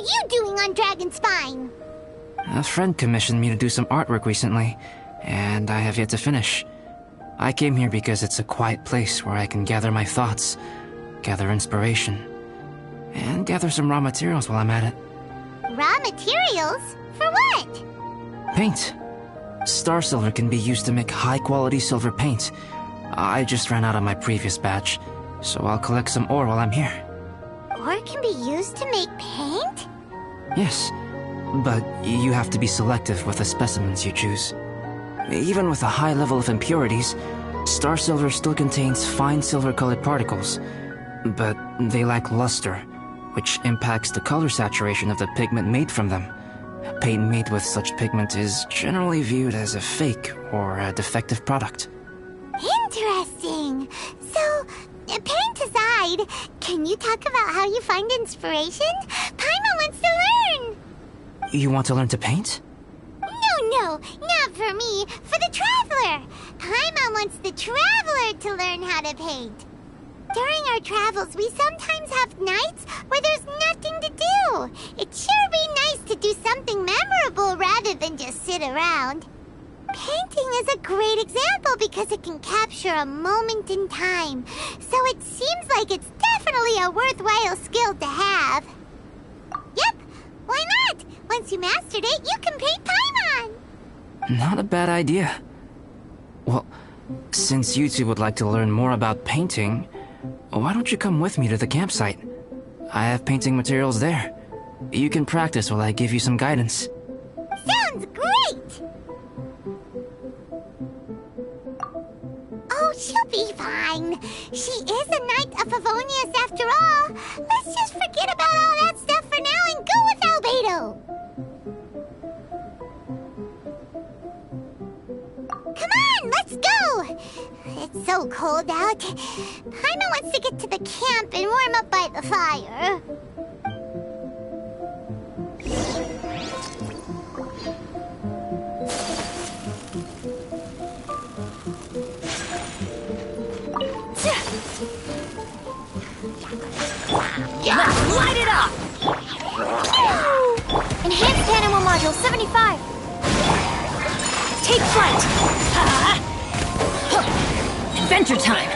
you doing on Dragonspine? A friend commissioned me to do some artwork recently, and I have yet to finish. I came here because it's a quiet place where I can gather my thoughts, gather inspiration, and gather some raw materials while I'm at it. Raw materials? For what? Paint. Star silver can be used to make high-quality silver paint. I just ran out of my previous batch, so I'll collect some ore while I'm here. Ore can be used to make paint? Yes, but you have to be selective with the specimens you choose. Even with a high level of impurities, star silver still contains fine silver-colored particles, but they lack luster, which impacts the color saturation of the pigment made from them. Paint made with such pigment is generally viewed as a fake or a defective product. Interesting. So, paint aside, can you talk about how you find inspiration? Paimon wants to learn! You want to learn to paint? No, not for me. For the Traveler. Paimon wants the Traveler to learn how to paint. During our travels, we sometimes have nights where there's nothing to do. It'd sure be nice to do something memorable rather than just sit around. Painting is a great example because it can capture a moment in time. So it seems like it's definitely a worthwhile skill to have. Yep, why not? Once you mastered it, you can paint Paimon. Not a bad idea. Well, since you two would like to learn more about painting, why don't you come with me to the campsite? I have painting materials there. You can practice while I give you some guidance. Sounds great! Oh, she'll be fine. She is a Knight of Favonius after all. Let's just forget about all that stuff for now and go with Albedo. Come on, let's go! It's so cold out. Paimon wants to get to the camp and warm up by the fire. Let's light it up! Enhanced Animal Module 75. Take flight! Adventure time!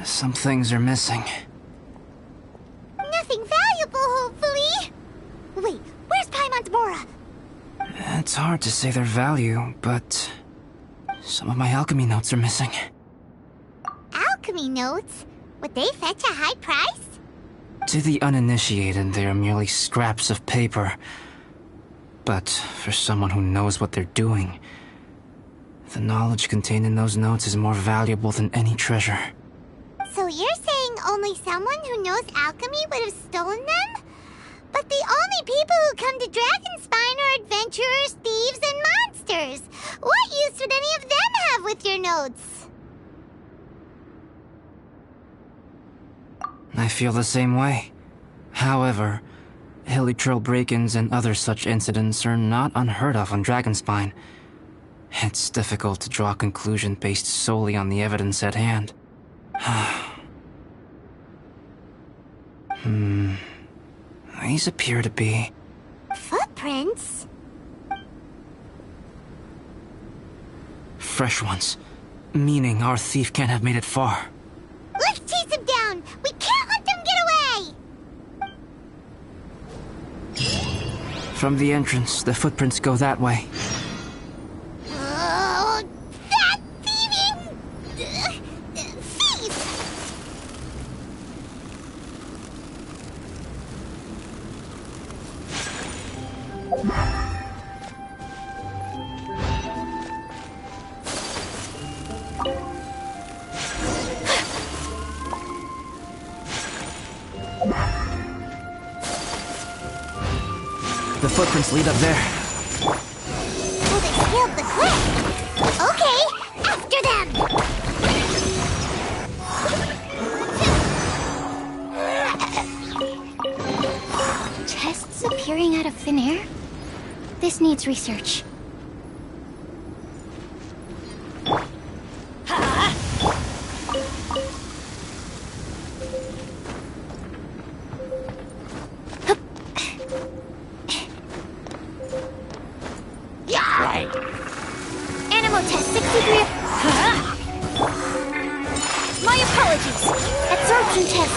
Some things are missing. Nothing valuable, hopefully. Wait, where's Paimon's Mora? It's hard to say their value, but some of my alchemy notes are missing. Alchemy notes? Would they fetch a high price? To the uninitiated, they are merely scraps of paper. But for someone who knows what they're doing, the knowledge contained in those notes is more valuable than any treasure. So you're saying only someone who knows alchemy would have stolen them? But the only people who come to Dragonspine are adventurers, thieves, and monsters. What use would any of them have with your notes? I feel the same way. However, hilly trail break-ins and other such incidents are not unheard of on Dragonspine. It's difficult to draw a conclusion based solely on the evidence at hand. These appear to be... Footprints? fresh ones. Meaning our thief can't have made it far. Let's chase him down! We can't let them get away! From the entrance, the footprints go that way. Oh, that thieving... thief! The footprints lead up there. Oh, they scaled the cliff! Okay, after them! Chests appearing out of thin air? This needs research. Animal test 63. My apologies. Absorption test.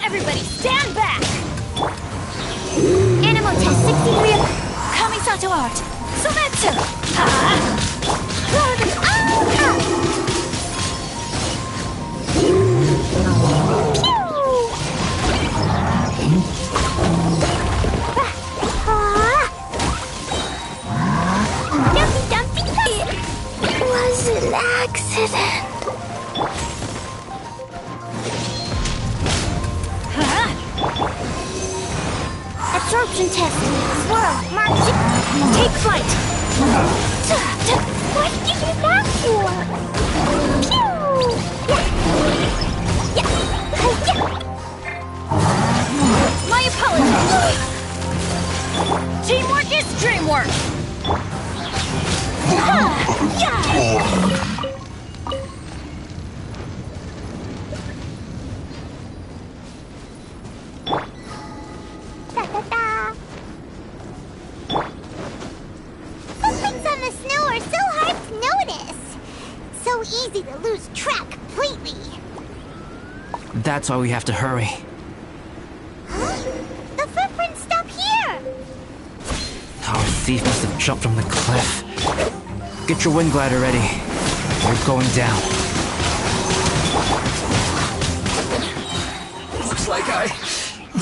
Everybody stand back! Animal test 63. Kamisato art! Sometsu! It was an accident. Absorption test. Swirl. Mark. Take flight! What did you do that for? My apologies! Teamwork is dreamwork! Footprints on the snow are so hard to notice. So easy to lose track completely. That's why we have to hurry. Huh? The footprints stop here. Our thief must have jumped from the cliff. Get your wind glider ready. We're going down. Looks like I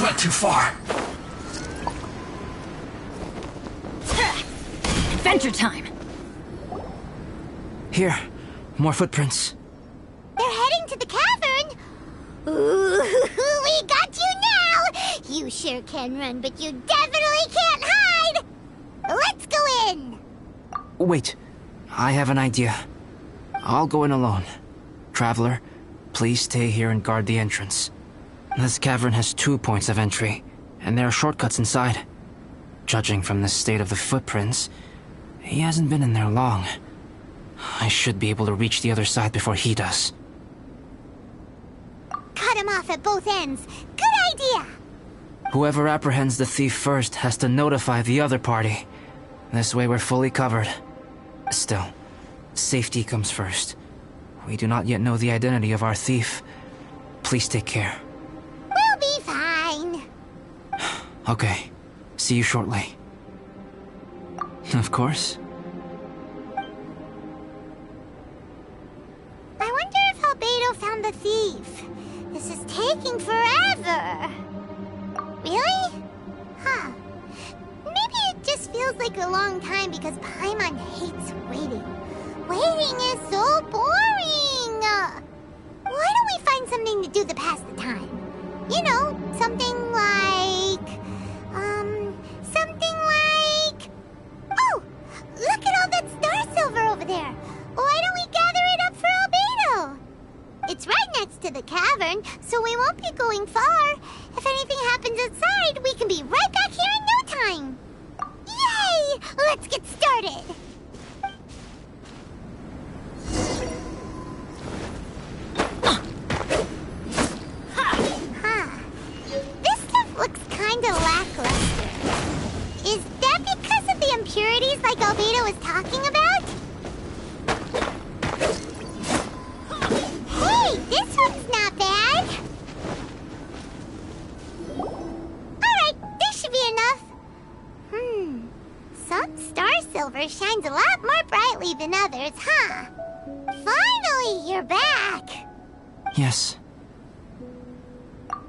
went too far. Adventure time! Here, more footprints. They're heading to the cavern. Ooh, we got you now. You sure can run, but you definitely can't hide. Let's go in. Wait, I have an idea. I'll go in alone. Traveler, please stay here and guard the entrance. This cavern has 2 points of entry, and there are shortcuts inside. Judging from the state of the footprints, he hasn't been in there long. I should be able to reach the other side before he does. Cut him off at both ends. Good idea. Whoever apprehends the thief first has to notify the other party. This way we're fully covered. Still, safety comes first. We do not yet know the identity of our thief. Please take care. We'll be fine. Okay. See you shortly. Of course. I wonder if Albedo found the thief. This is taking forever. Really? Huh. Maybe it just feels like a long time because Paimon hates waiting. Waiting is so boring! Why don't we find something to do to pass the time? You know, something like... Oh! Look at all that star silver over there! Why don't we gather it up for Albedo? It's right next to the cavern, so we won't be going far. If anything happens outside, we can be right back here in no time. Yay! Let's get started! This stuff looks kinda lackluster. Is that because of the impurities like Albedo was talking about? Hey, this one's not bad. Alright, this should be enough. Some star silver shines a lot more brightly than others, huh? Finally, you're back. Yes.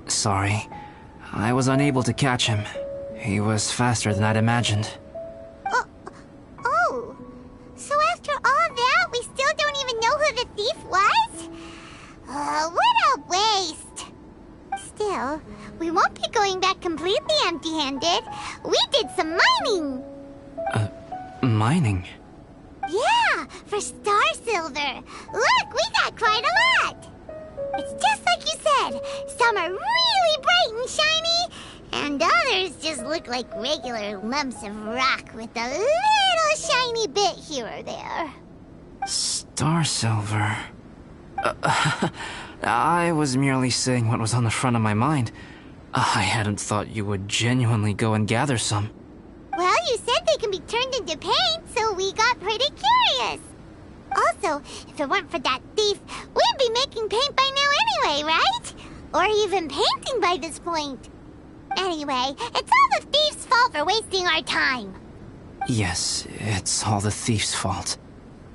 Sorry. I was unable to catch him. He was faster than I'd imagined. Oh. So after all that, we still don't even know who the thief was? What a waste. Still, we won't be going back completely empty-handed. We did some mining. Mining? Yeah, for star silver. Look, we got quite a lot. It's just like you said. Some are really bright and shiny, and others just look like regular lumps of rock with a little shiny bit here or there. Star silver. I was merely saying what was on the front of my mind. I hadn't thought you would genuinely go and gather some. Well, you said they can be turned into paint, so we got pretty curious. Also, if it weren't for that thief, we'd be making paint by now anyway, right? Or even painting by this point. Anyway, it's all the thief's fault for wasting our time. Yes, it's all the thief's fault.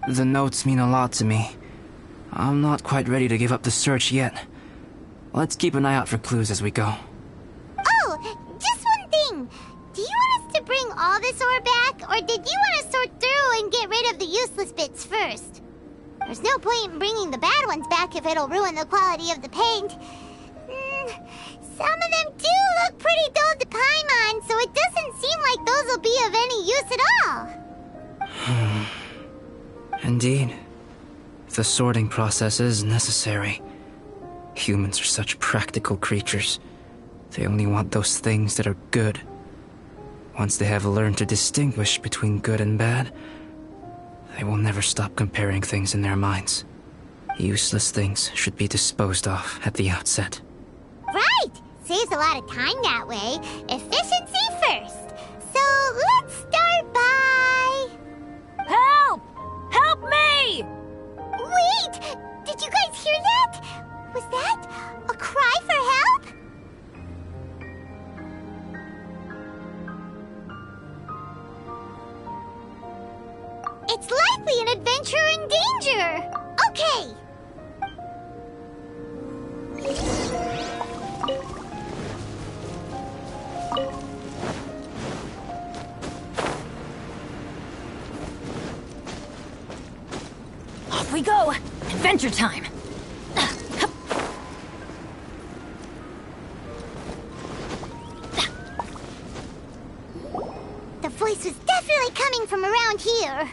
The notes mean a lot to me. I'm not quite ready to give up the search yet. Let's keep an eye out for clues as we go. Oh, just one thing. Do you want us to bring all this ore back, or did you want to sort through and get rid of the useless bits first? There's no point in bringing the bad ones back if it'll ruin the quality of the paint. Some of them do look pretty dull to Paimon, so it doesn't seem like those will be of any use at all. Indeed. The sorting process is necessary. Humans are such practical creatures. They only want those things that are good. Once they have learned to distinguish between good and bad, they will never stop comparing things in their minds. Useless things should be disposed of at the outset. Right! Saves a lot of time that way. Efficiency first. So let's start by... Help! Help me! Wait! Did you guys hear that? Was that a cry for help? It's likely an adventurer in danger! Okay! Off we go! Adventure time! The voice was definitely coming from around here.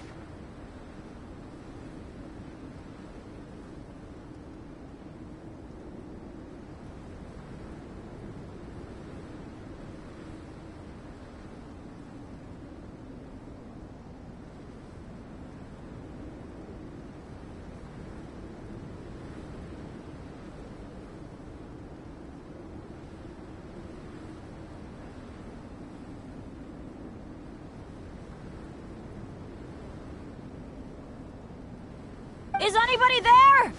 Is anybody there?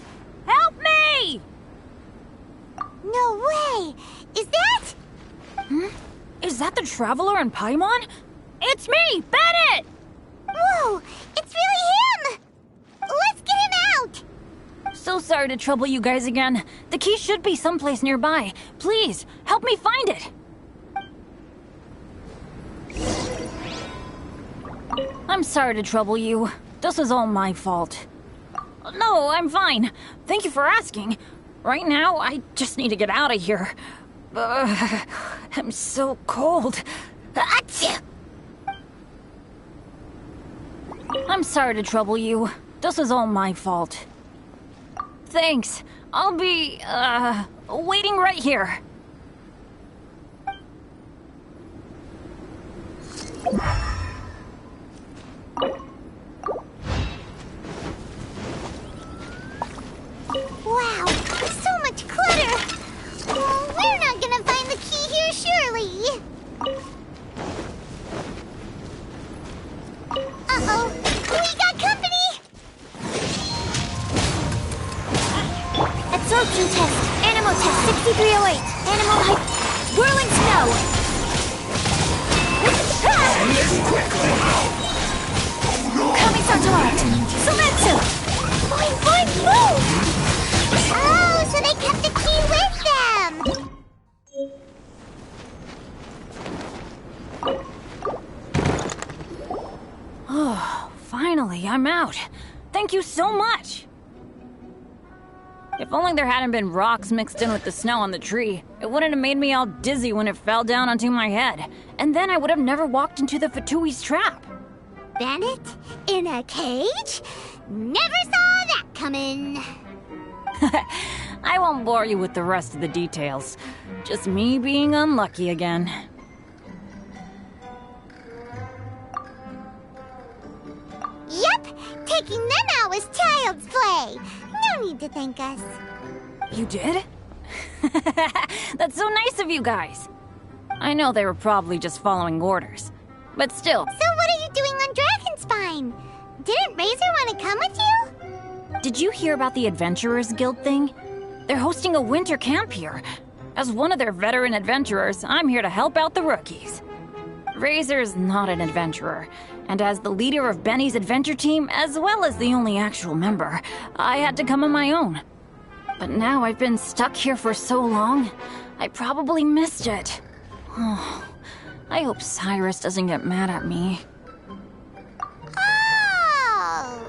Help me! No way! Is that... Is that the Traveler and Paimon? It's me, Bennett! Whoa! It's really him! Let's get him out! so sorry to trouble you guys again. The key should be someplace nearby. Please, help me find it. I'm sorry to trouble you. This was all my fault. No, I'm fine. Thank you for asking. Right now, I just need to get out of here. I'm so cold. Achoo! I'm sorry to trouble you. This was all my fault. Thanks. I'll be, waiting right here. Wow, so much clutter! Oh, we're not gonna find the key here, surely! Uh-oh, we got company! Absorption test, animal test 6308, animal height, whirling snow! Coming Sartalart, Sometsu! Boing, boing, boom! Oh, so they kept the key with them! Oh, finally, I'm out. Thank you so much. If only there hadn't been rocks mixed in with the snow on the tree, it wouldn't have made me all dizzy when it fell down onto my head. And then I would have never walked into the Fatui's trap. Bennett? In a cage? Never saw that coming! I won't bore you with the rest of the details. Just me being unlucky again. Yep! Taking them out was child's play! No need to thank us. You did? That's so nice of you guys. I know they were probably just following orders, but still. So what are you doing on Dragonspine? Didn't Razor want to come with you? Did you hear about the Adventurers Guild thing? They're hosting a winter camp here. As one of their veteran adventurers, I'm here to help out the rookies. Razor's not an adventurer, and as the leader of Benny's adventure team, as well as the only actual member, I had to come on my own. But now I've been stuck here for so long, I probably missed it. Oh, I hope Cyrus doesn't get mad at me. Oh!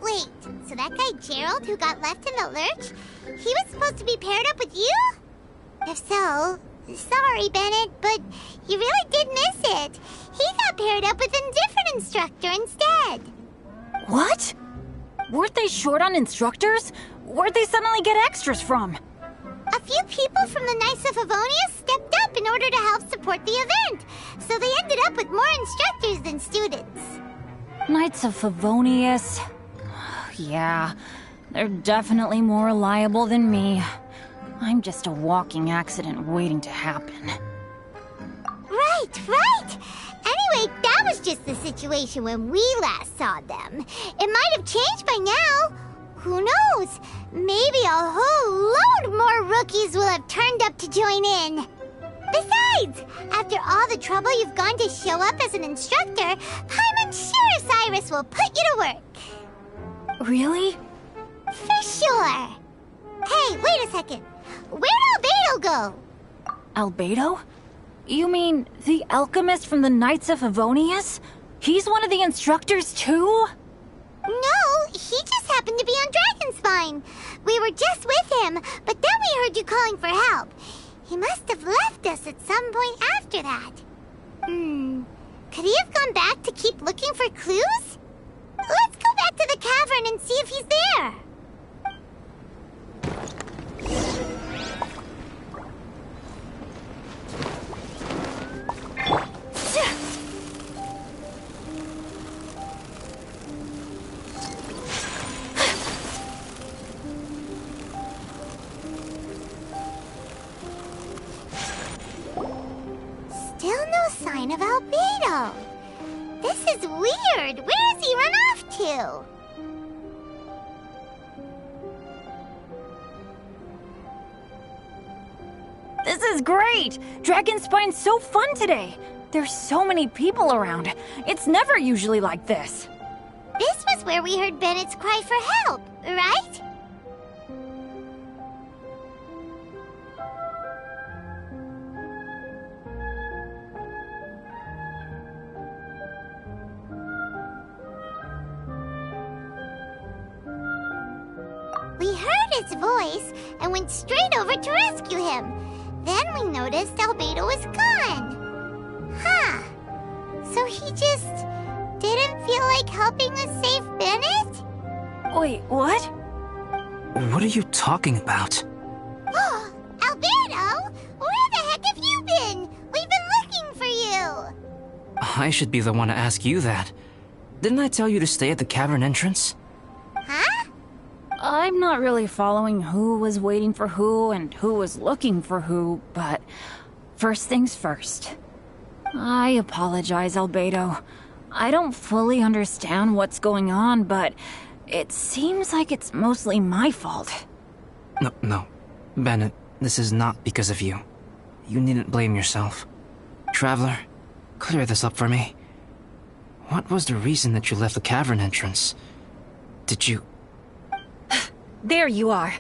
Wait, so that guy Gerald who got left in the lurch, he was supposed to be paired up with you? If so, sorry, Bennett, but you really did miss it. He got paired up with a different instructor instead. What? Weren't they short on instructors? Where'd they suddenly get extras from? A few people from the Knights of Favonius stepped up in order to help support the event, so they ended up with more instructors than students. Knights of Favonius. Yeah, they're definitely more reliable than me. I'm just a walking accident waiting to happen. Right. Anyway, that was just the situation when we last saw them. It might have changed by now. Who knows? Maybe a whole load more rookies will have turned up to join in. Besides, after all the trouble you've gone to show up as an instructor, I'm sure Cyrus will put you to work. Really? For sure. Hey, wait a second. Where'd Albedo go? Albedo? You mean the alchemist from the Knights of Favonius? He's one of the instructors too? No, he just happened to be on Dragonspine. We were just with him, but then we heard you calling for help. He must have left us at some point after that. Could he have gone back to keep looking for clues? Let's go back to the cavern and see if he's there. Still no sign of Albedo. This is weird. Where has he run off to? This is great! Dragonspine's so fun today! There's so many people around. It's never usually like this. This was where we heard Bennett's cry for help, right? his voice and went straight over to rescue him. Then we noticed Albedo was gone. Huh. So he just didn't feel like helping us save Bennett? Wait, what? What are you talking about? Oh, Albedo! Where the heck have you been? We've been looking for you! I should be the one to ask you that. Didn't I tell you to stay at the cavern entrance? Huh? I'm not really following who was waiting for who and who was looking for who, but first things first. I apologize, Albedo. I don't fully understand what's going on, but it seems like it's mostly my fault. No. Bennett, this is not because of you. You needn't blame yourself. Traveler, clear this up for me. What was the reason that you left the cavern entrance? Did you... There you are.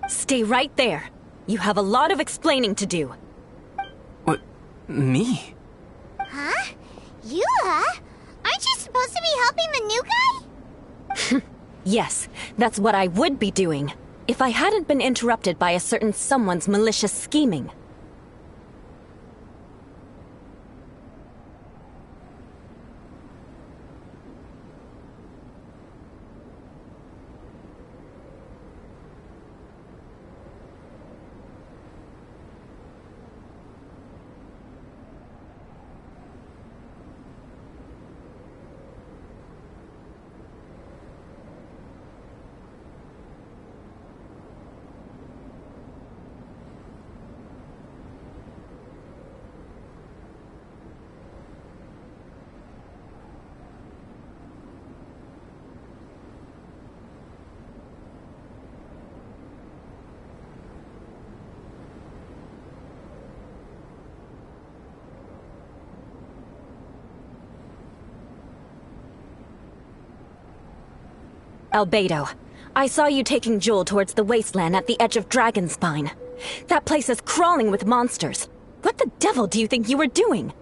Stay right there. You have a lot of explaining to do. What? Me? Huh? Eula? Aren't you supposed to be helping the new guy? Yes, that's what I would be doing, if I hadn't been interrupted by a certain someone's malicious scheming. Albedo, I saw you taking Joel towards the wasteland at the edge of Dragonspine. That place is crawling with monsters. What the devil do you think you were doing?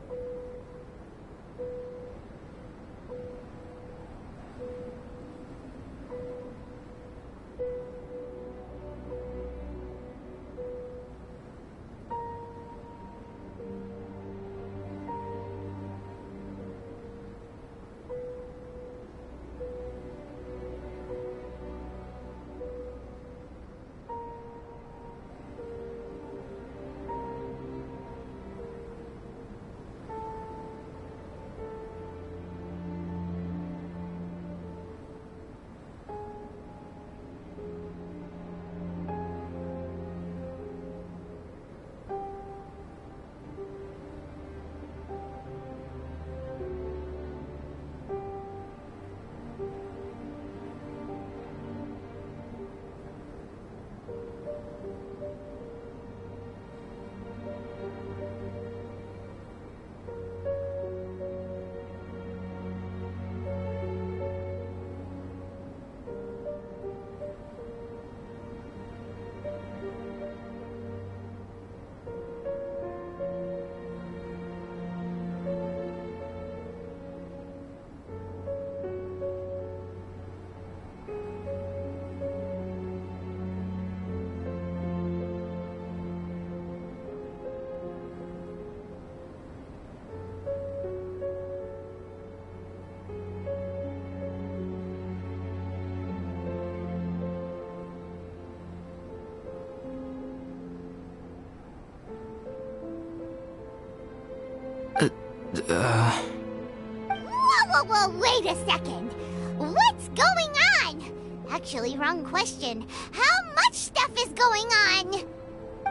Whoa, wait a second. What's going on? Actually, wrong question. How much stuff is going on?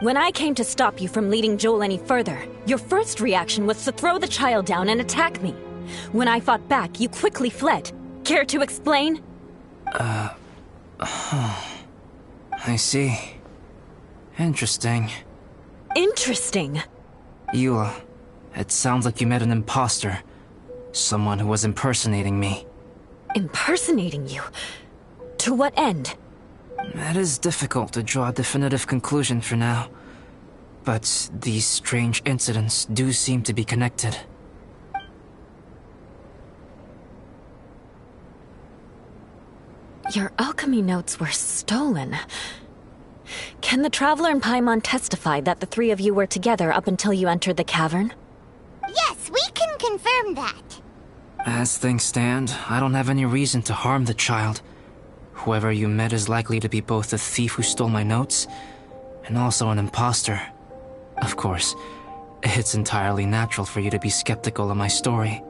When I came to stop you from leading Joel any further, your first reaction was to throw the child down and attack me. When I fought back, you quickly fled. Care to explain? I see. Interesting. Interesting. Eula, it sounds like you met an imposter. Someone who was impersonating me. Impersonating you? To what end? It is difficult to draw a definitive conclusion for now. But these strange incidents do seem to be connected. Your alchemy notes were stolen. Can the Traveler and Paimon testify that the three of you were together up until you entered the cavern? Yes, we can confirm that. As things stand, I don't have any reason to harm the child. Whoever you met is likely to be both the thief who stole my notes and also an imposter. Of course, it's entirely natural for you to be skeptical of my story.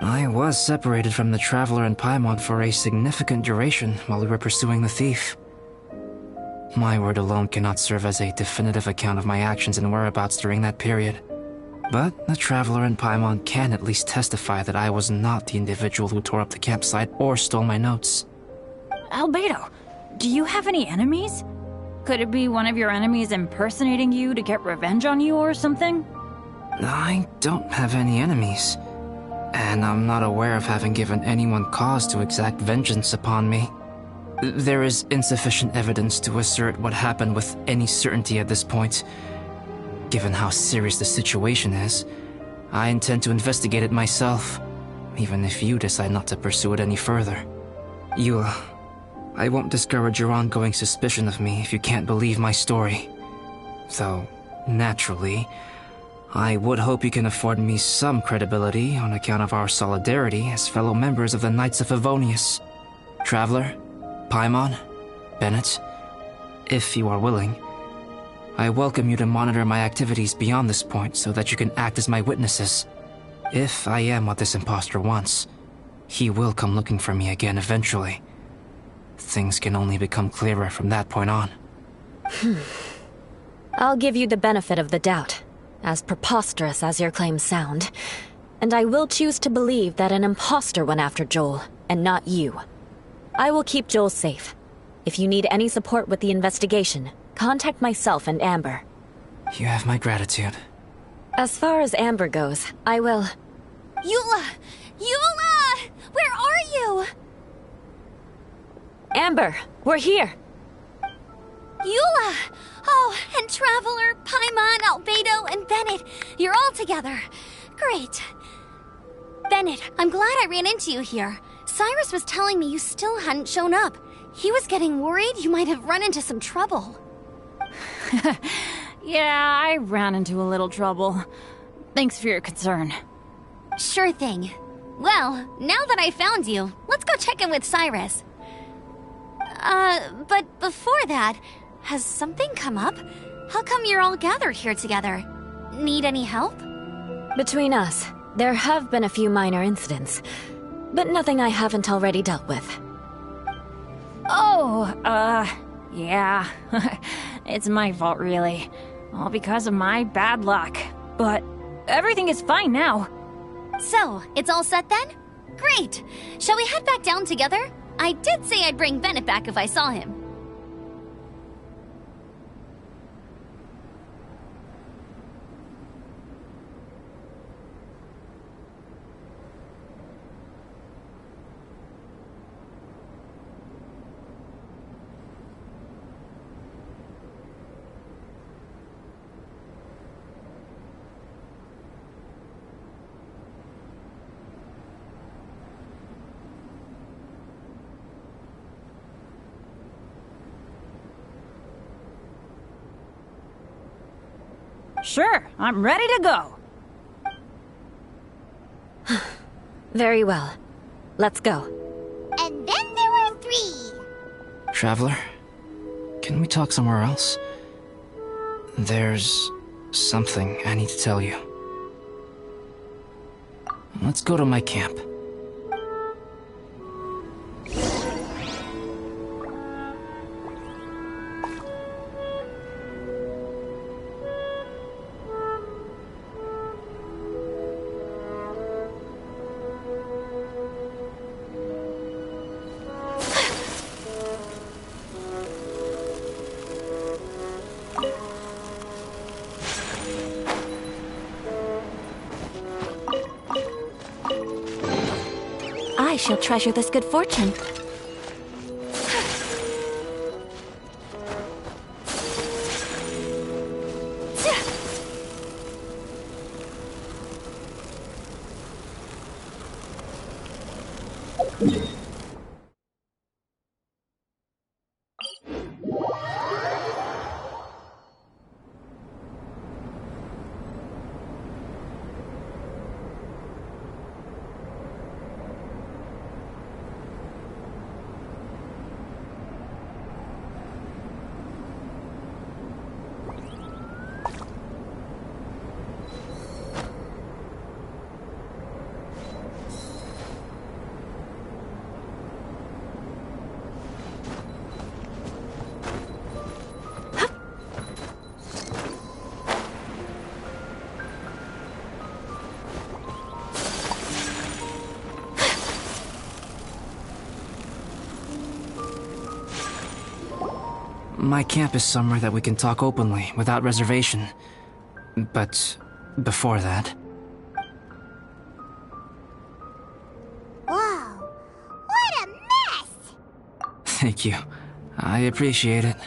I was separated from the Traveler and Paimon for a significant duration while we were pursuing the thief. My word alone cannot serve as a definitive account of my actions and whereabouts during that period. But the Traveler and Paimon can at least testify that I was not the individual who tore up the campsite or stole my notes. Albedo, do you have any enemies? Could it be one of your enemies impersonating you to get revenge on you or something? I don't have any enemies, and I'm not aware of having given anyone cause to exact vengeance upon me. There is insufficient evidence to assert what happened with any certainty at this point. Given how serious the situation is, I intend to investigate it myself, even if you decide not to pursue it any further. I won't discourage your ongoing suspicion of me if you can't believe my story. Though, naturally, I would hope you can afford me some credibility on account of our solidarity as fellow members of the Knights of Favonius. Traveler, Paimon, Bennett, if you are willing, I welcome you to monitor my activities beyond this point so that you can act as my witnesses. If I am what this imposter wants, he will come looking for me again eventually. Things can only become clearer from that point on. I'll give you the benefit of the doubt, as preposterous as your claims sound. And I will choose to believe that an imposter went after Joel, and not you. I will keep Joel safe. If you need any support with the investigation, contact myself and Amber. You have my gratitude. As far as Amber goes, I will... Eula! Eula! Where are you? Amber, we're here! Eula! Oh, and Traveler, Paimon, Albedo, and Bennett. You're all together. Great. Bennett, I'm glad I ran into you here. Cyrus was telling me you still hadn't shown up. He was getting worried you might have run into some trouble. Yeah, I ran into a little trouble. Thanks for your concern. Sure thing. Well, now that I found you, let's go check in with Cyrus. But before that, has something come up? How come you're all gathered here together? Need any help? Between us, there have been a few minor incidents, but nothing I haven't already dealt with. Oh, yeah. It's my fault, really. All because of my bad luck. But everything is fine now. So, it's all set then? Great! Shall we head back down together? I did say I'd bring Bennett back if I saw him. Sure, I'm ready to go. Very well. Let's go. And then there were 3. Traveler, can we talk somewhere else? There's something I need to tell you. Let's go to my camp. I shall treasure this good fortune. My camp is somewhere that we can talk openly, without reservation. But before that... Whoa! What a mess! Thank you. I appreciate it.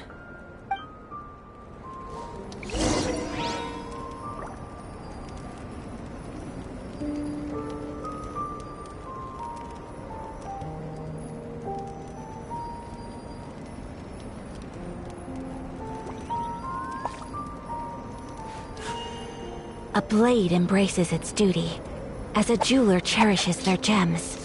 A blade embraces its duty, as a jeweler cherishes their gems.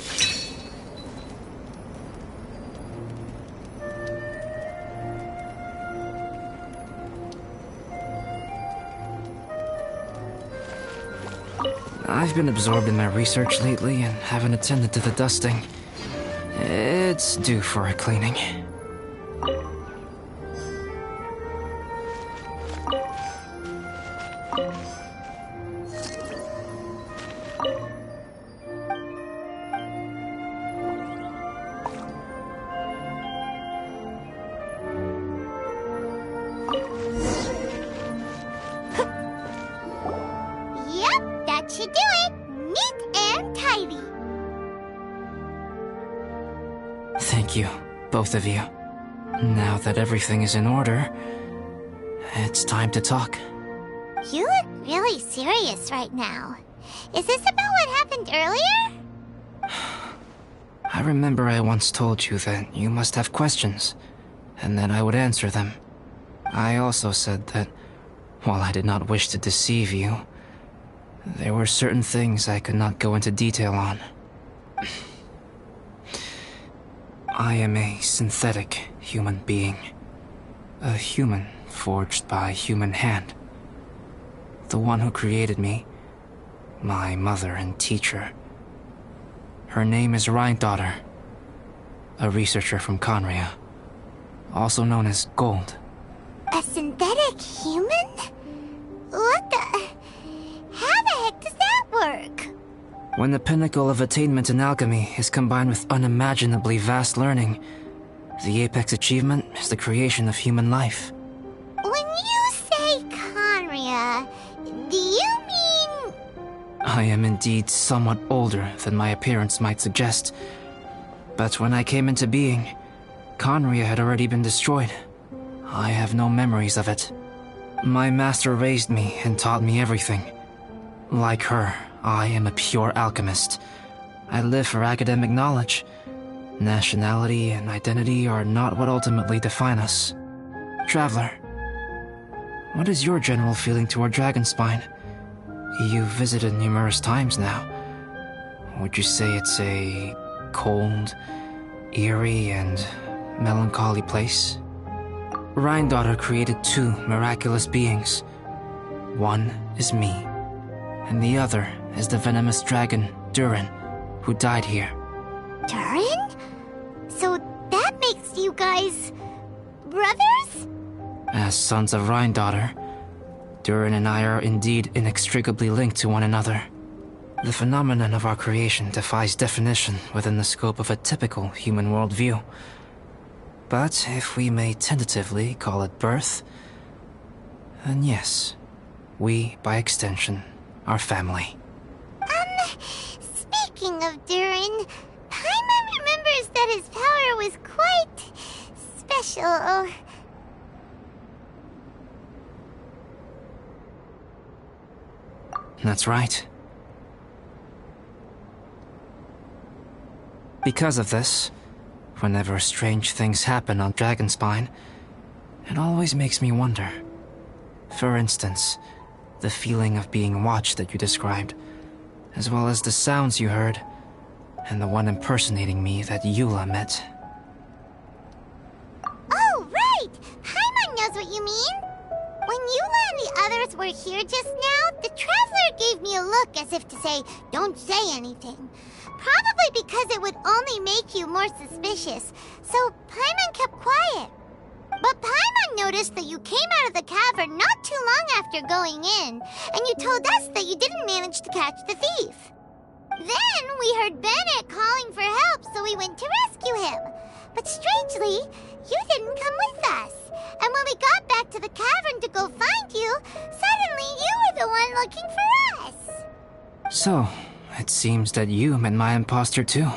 I've been absorbed in my research lately and haven't attended to the dusting. It's due for a cleaning. Yep, that should do it. Neat and tidy. Thank you, both of you. Now that everything is in order, it's time to talk. You look really serious right now. Is this about what happened earlier? I remember I once told you that you must have questions, and that I would answer them. I also said that, while I did not wish to deceive you, there were certain things I could not go into detail on. I am a synthetic human being. A human forged by human hand. The one who created me, my mother and teacher. Her name is Rhine-daughter, a researcher from Conria, also known as Gold. A synthetic human? What the... How the heck does that work? When the pinnacle of attainment in alchemy is combined with unimaginably vast learning, the apex achievement is the creation of human life. When you say Conria, do you mean... I am indeed somewhat older than my appearance might suggest. But when I came into being, Conria had already been destroyed. I have no memories of it. My master raised me and taught me everything. Like her, I am a pure alchemist. I live for academic knowledge. Nationality and identity are not what ultimately define us. Traveler, what is your general feeling toward Dragonspine? You've visited numerous times now. Would you say it's a cold, eerie, and melancholy place? Rhine-daughter created two miraculous beings. One is me, and the other is the venomous dragon, Durin, who died here. Durin? So that makes you guys... brothers? As sons of Rhine-daughter, Durin and I are indeed inextricably linked to one another. The phenomenon of our creation defies definition within the scope of a typical human worldview. But if we may tentatively call it birth, then yes, we, by extension, are family. Speaking of Durin, Paimon remembers that his power was quite... special. That's right. Because of this, whenever strange things happen on Dragonspine, it always makes me wonder. For instance, the feeling of being watched that you described, as well as the sounds you heard, and the one impersonating me that Eula met. Oh, right! Paimon knows what you mean! When Eula and the others were here just now, the Traveler gave me a look as if to say, don't say anything. Probably because it would only make you more suspicious, so Paimon kept quiet. But Paimon noticed that you came out of the cavern not too long after going in, and you told us that you didn't manage to catch the thief. Then we heard Bennett calling for help, so we went to rescue him. But strangely, you didn't come with us, when we got back to the cavern to go find you, suddenly you were the one looking for us. So, it seems that you met my imposter too.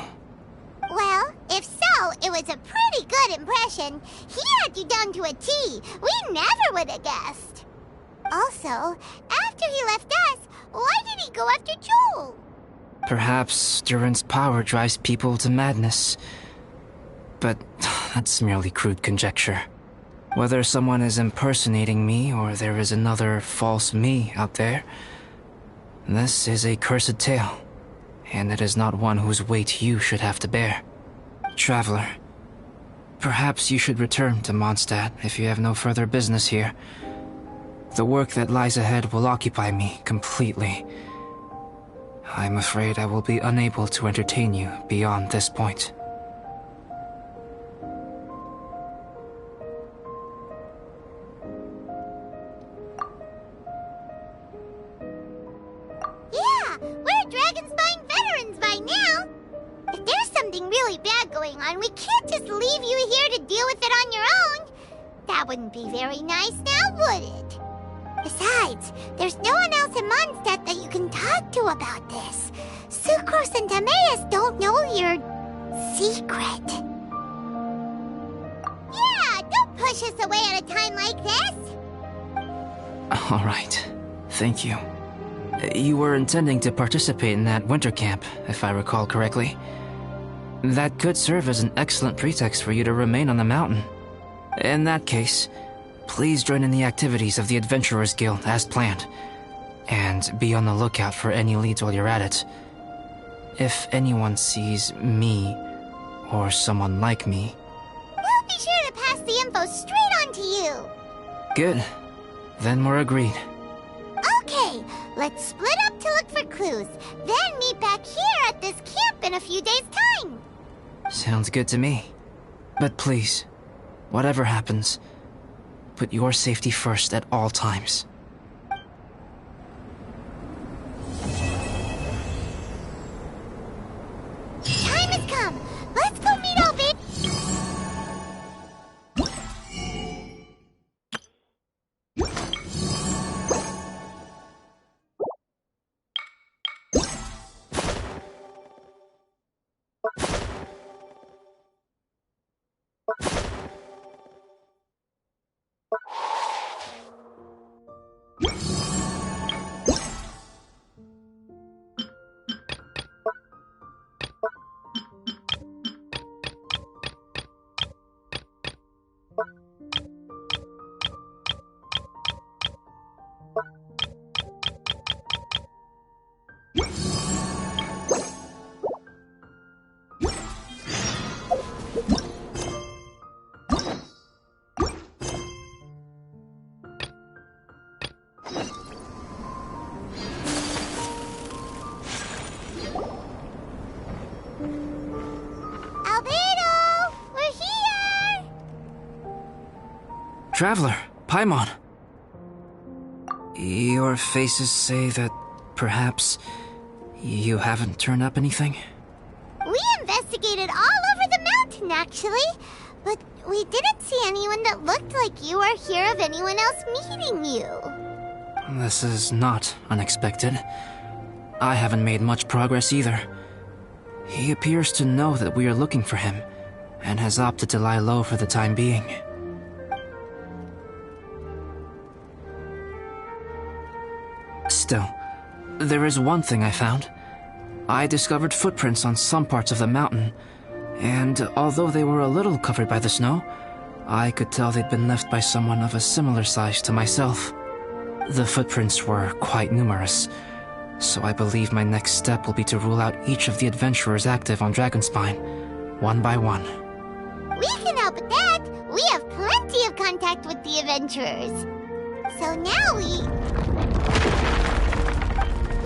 Well, if so, it was a pretty good impression. He had you down to a T. We never would have guessed. Also, after he left us, why did he go after Joel? Perhaps Duran's power drives people to madness. But that's merely crude conjecture. Whether someone is impersonating me or there is another false me out there, this is a cursed tale, and it is not one whose weight you should have to bear. Traveler, perhaps you should return to Mondstadt if you have no further business here. The work that lies ahead will occupy me completely. I'm afraid I will be unable to entertain you beyond this point. Yeah, we're Dragonspine veterans by now. If there's something really bad going on, we can't just leave you here to deal with it on your own. That wouldn't be very nice now, would it? Besides, there's no one else in Mondstadt that you can talk to about this. Sucrose and Timaeus don't know your secret. Yeah, don't push us away at a time like this. All right. Thank you. You were intending to participate in that winter camp, if I recall correctly. That could serve as an excellent pretext for you to remain on the mountain. In that case, please join in the activities of the Adventurers Guild as planned, and be on the lookout for any leads while you're at it. If anyone sees me, or someone like me... We'll be sure to pass the info straight on to you. Good. Then we're agreed. Okay, let's split up to look for clues, then meet back here at this camp in a few days' time. Sounds good to me. But please, whatever happens, put your safety first at all times. Time has come. Let's go meet Obi. Albedo, we're here. Traveler, Paimon. Your faces say that perhaps you haven't turned up anything? We investigated all over the mountain, actually. But we didn't see anyone that looked like you or hear of anyone else meeting you. This is not unexpected. I haven't made much progress either. He appears to know that we are looking for him, and has opted to lie low for the time being. Still, there is one thing I found. I discovered footprints on some parts of the mountain, and although they were a little covered by the snow, I could tell they'd been left by someone of a similar size to myself. The footprints were quite numerous, so I believe my next step will be to rule out each of the adventurers active on Dragonspine, one by one. We can help with that. We have plenty of contact with the adventurers. So now we...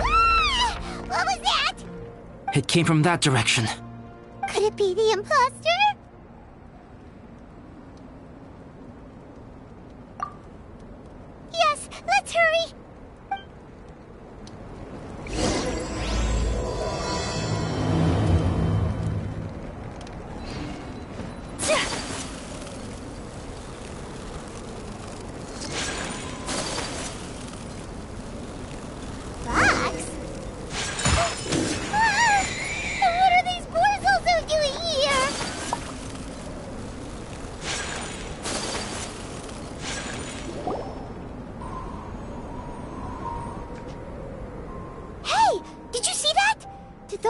Ah! What was that? It came from that direction. Could it be the imposter? Yes, let's hurry.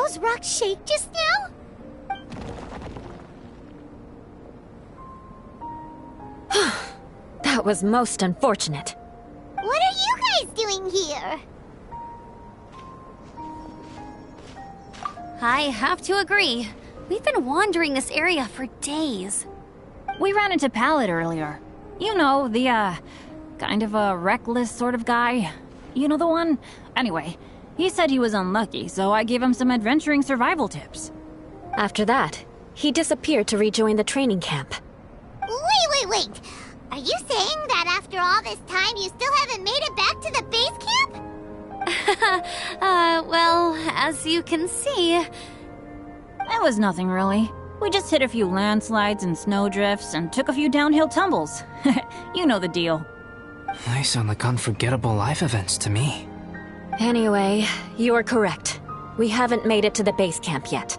those rocks shake just now? That was most unfortunate. What are you guys doing here? I have to agree. We've been wandering this area for days. We ran into Pallet earlier. You know, the, kind of a reckless sort of guy. You know the one? Anyway, he said he was unlucky, so I gave him some adventuring survival tips. After that, he disappeared to rejoin the training camp. Wait. Are you saying that after all this time you still haven't made it back to the base camp? Well, as you can see... It was nothing really. We just hit a few landslides and snowdrifts and took a few downhill tumbles. You know the deal. They sound like unforgettable life events to me. Anyway, you're correct. We haven't made it to the base camp yet.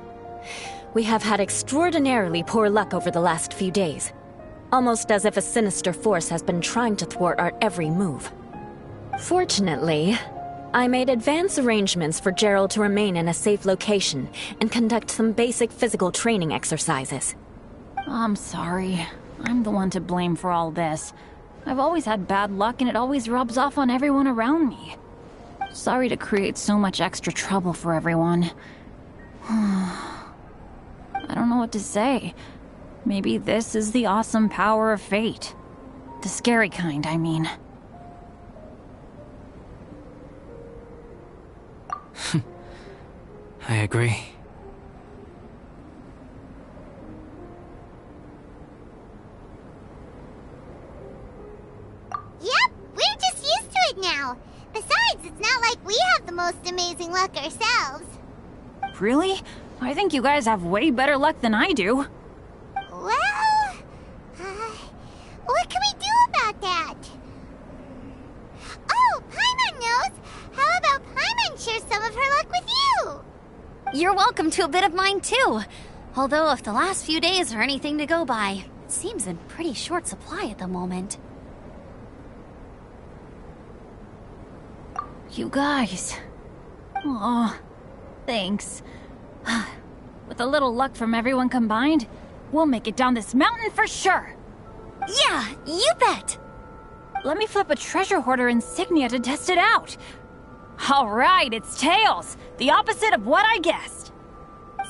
We have had extraordinarily poor luck over the last few days. Almost as if a sinister force has been trying to thwart our every move. Fortunately, I made advance arrangements for Gerald to remain in a safe location and conduct some basic physical training exercises. I'm sorry. I'm the one to blame for all this. I've always had bad luck and it always rubs off on everyone around me. Sorry to create so much extra trouble for everyone. I don't know what to say. Maybe this is the awesome power of fate. The scary kind, I mean. I agree. Yep, we're just used to it now. Besides, it's not like we have the most amazing luck ourselves. Really? I think you guys have way better luck than I do. Well, what can we do about that? Oh, Paimon knows! How about Paimon share some of her luck with you? You're welcome to a bit of mine, too. Although if the last few days are anything to go by, it seems in pretty short supply at the moment. You guys. Aw, thanks. With a little luck from everyone combined, we'll make it down this mountain for sure. Yeah, you bet! Let me flip a treasure hoarder insignia to test it out. All right, it's tails. The opposite of what I guessed.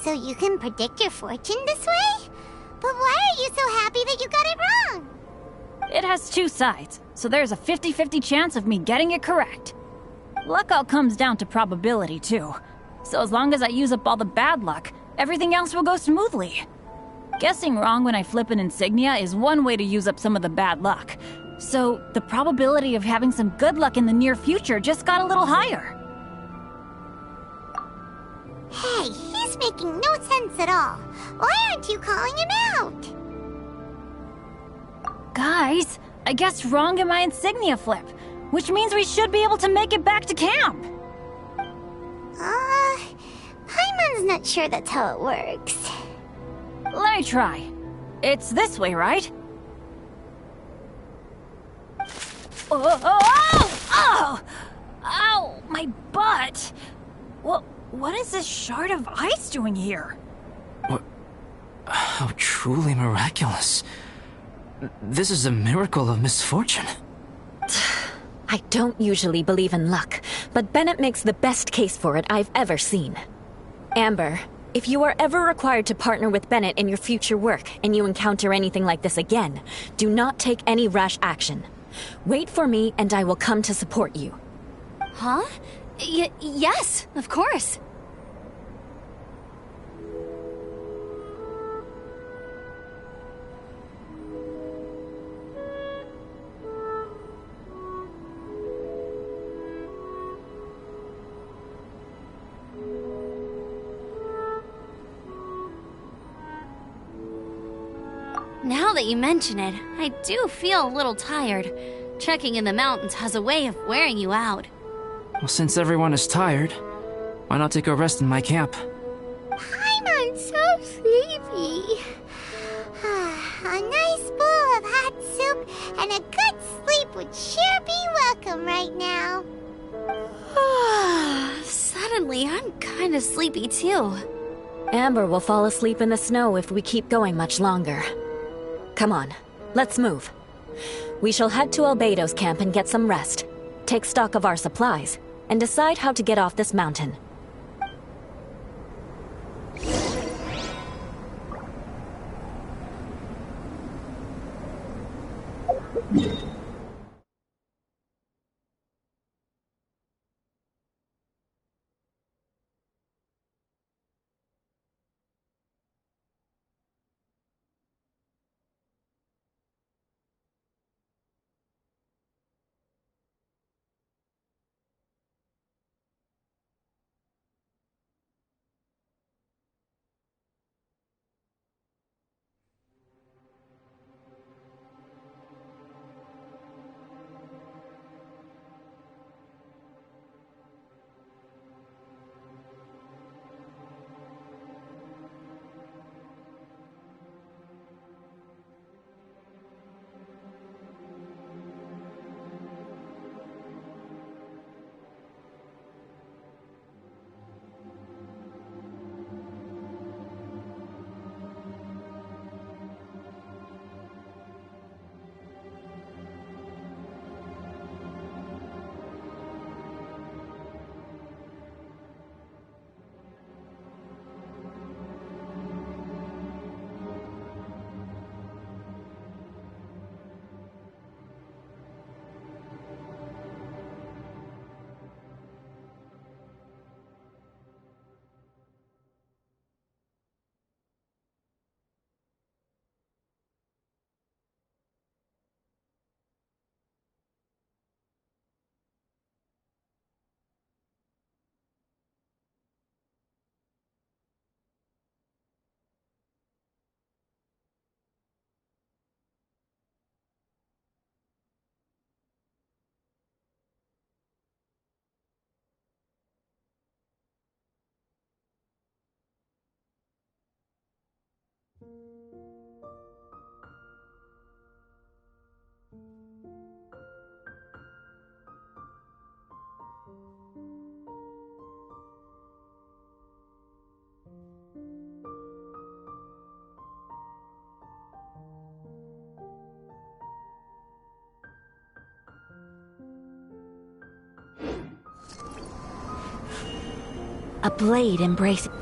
So you can predict your fortune this way? But why are you so happy that you got it wrong? It has two sides, so there's a 50-50 chance of me getting it correct. Luck all comes down to probability, too. So as long as I use up all the bad luck, everything else will go smoothly. Guessing wrong when I flip an insignia is one way to use up some of the bad luck. So the probability of having some good luck in the near future just got a little higher. Hey, he's making no sense at all. Why aren't you calling him out? Guys, I guessed wrong in my insignia flip, which means we should be able to make it back to camp. Paimon's not sure that's how it works. Let me try. It's this way, right? Oh! Ow! My butt! What is this shard of ice doing here? What? How truly miraculous. This is a miracle of misfortune. I don't usually believe in luck, but Bennett makes the best case for it I've ever seen. Amber, if you are ever required to partner with Bennett in your future work and you encounter anything like this again, do not take any rash action. Wait for me and I will come to support you. Huh? Yes, of course. Now that you mention it, I do feel a little tired. Trekking in the mountains has a way of wearing you out. Well, since everyone is tired, why not take a rest in my camp? Paimon's so sleepy. A nice bowl of hot soup and a good sleep would sure be welcome right now. Said suddenly, I'm kinda sleepy too. Amber will fall asleep in the snow if we keep going much longer. Come on, let's move. We shall head to Albedo's camp and get some rest, take stock of our supplies, and decide how to get off this mountain. A blade embracing...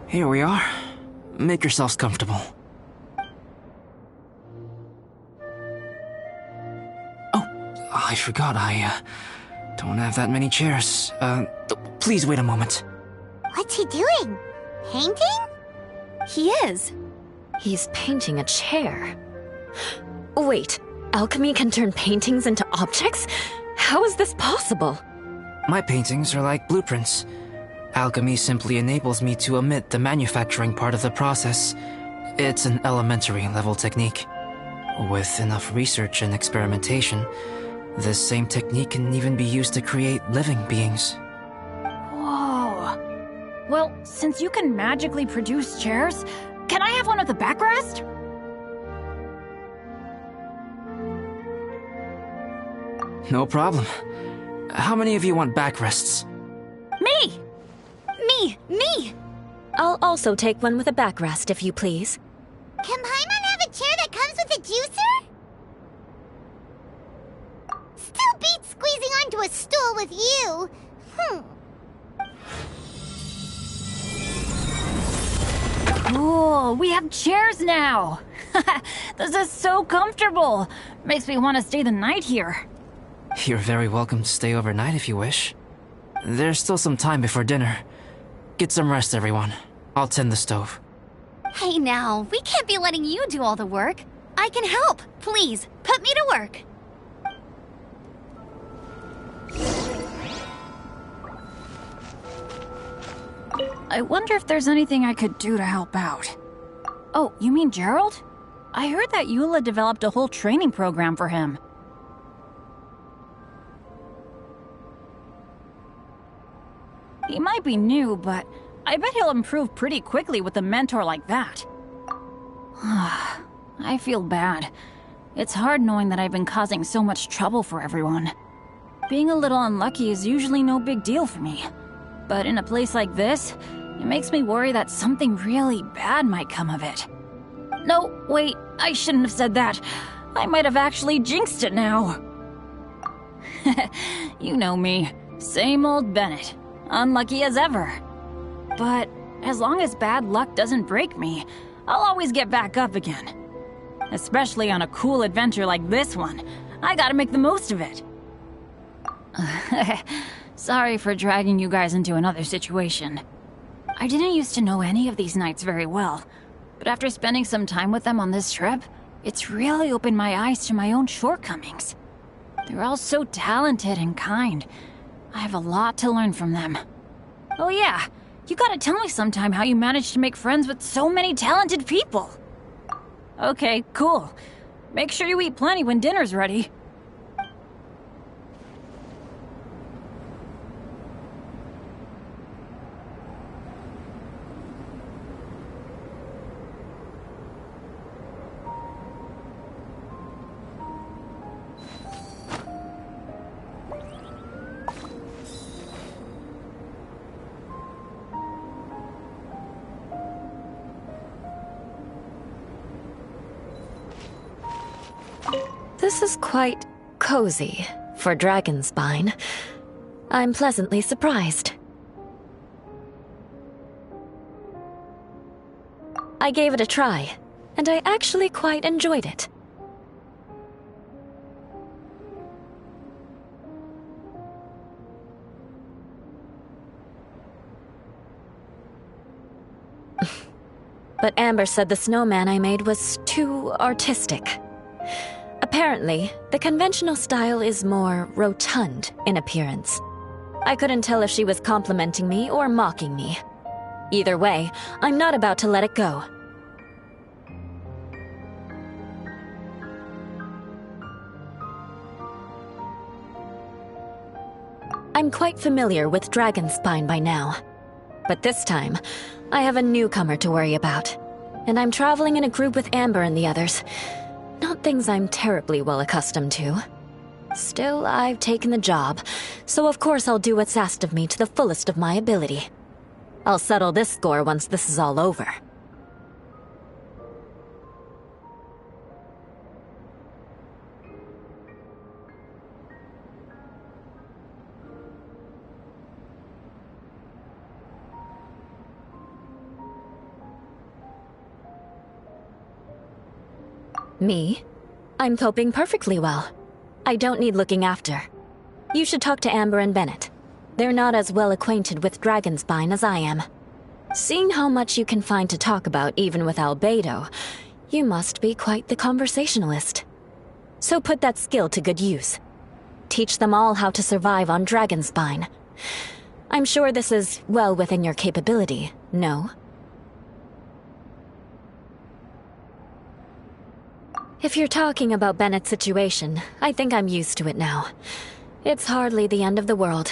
Here we are. Make yourselves comfortable. Oh, I forgot I don't have that many chairs. Please wait a moment. What's he doing? Painting? He is. He's painting a chair. Wait, alchemy can turn paintings into objects? How is this possible? My paintings are like blueprints. Alchemy simply enables me to omit the manufacturing part of the process. It's an elementary level technique. With enough research and experimentation, this same technique can even be used to create living beings. Whoa. Well, since you can magically produce chairs, can I have one of the backrest? No problem. How many of you want backrests? Me! Me! I'll also take one with a backrest, if you please. Can Paimon have a chair that comes with a juicer? Still beats squeezing onto a stool with you. Cool, we have chairs now! This is so comfortable! Makes me want to stay the night here. You're very welcome to stay overnight if you wish. There's still some time before dinner. Get some rest, everyone. I'll tend the stove. Hey now, we can't be letting you do all the work. I can help. Please, put me to work. I wonder if there's anything I could do to help out. Oh, you mean Gerald? I heard that Eula developed a whole training program for him. He might be new, but I bet he'll improve pretty quickly with a mentor like that. I feel bad. It's hard knowing that I've been causing so much trouble for everyone. Being a little unlucky is usually no big deal for me. But in a place like this, it makes me worry that something really bad might come of it. No, wait, I shouldn't have said that. I might have actually jinxed it now. You know me. Same old Bennett. Unlucky as ever. But as long as bad luck doesn't break me, I'll always get back up again. Especially on a cool adventure like this one. I gotta make the most of it. Sorry for dragging you guys into another situation. I didn't used to know any of these knights very well, but after spending some time with them on this trip, it's really opened my eyes to my own shortcomings. They're all so talented and kind. I have a lot to learn from them. Oh yeah, you gotta tell me sometime how you managed to make friends with so many talented people. Okay, cool. Make sure you eat plenty when dinner's ready. This is quite cozy for Dragonspine. I'm pleasantly surprised. I gave it a try, and I actually quite enjoyed it. But Amber said the snowman I made was too artistic. Apparently, the conventional style is more rotund in appearance. I couldn't tell if she was complimenting me or mocking me. Either way, I'm not about to let it go. I'm quite familiar with Dragonspine by now. But this time, I have a newcomer to worry about. And I'm traveling in a group with Amber and the others. Not things I'm terribly well accustomed to. Still, I've taken the job, so of course I'll do what's asked of me to the fullest of my ability. I'll settle this score once this is all over. Me? I'm coping perfectly well. I don't need looking after. You should talk to Amber and Bennett. They're not as well acquainted with Dragonspine as I am. Seeing how much you can find to talk about even with Albedo, you must be quite the conversationalist. So put that skill to good use. Teach them all how to survive on Dragonspine. I'm sure this is well within your capability, no? If you're talking about Bennett's situation, I think I'm used to it now. It's hardly the end of the world.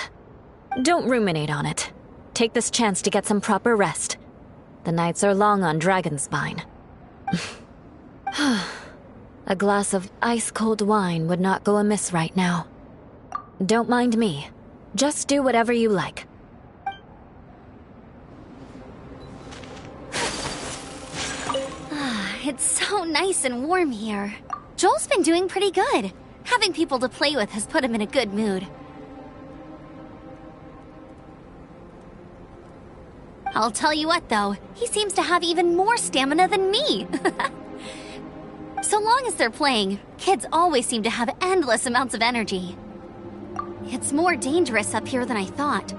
Don't ruminate on it. Take this chance to get some proper rest. The nights are long on Dragonspine. A glass of ice-cold wine would not go amiss right now. Don't mind me. Just do whatever you like. It's so nice and warm here. Joel's been doing pretty good. Having people to play with has put him in a good mood. I'll tell you what, though. He seems to have even more stamina than me. So long as they're playing, kids always seem to have endless amounts of energy. It's more dangerous up here than I thought.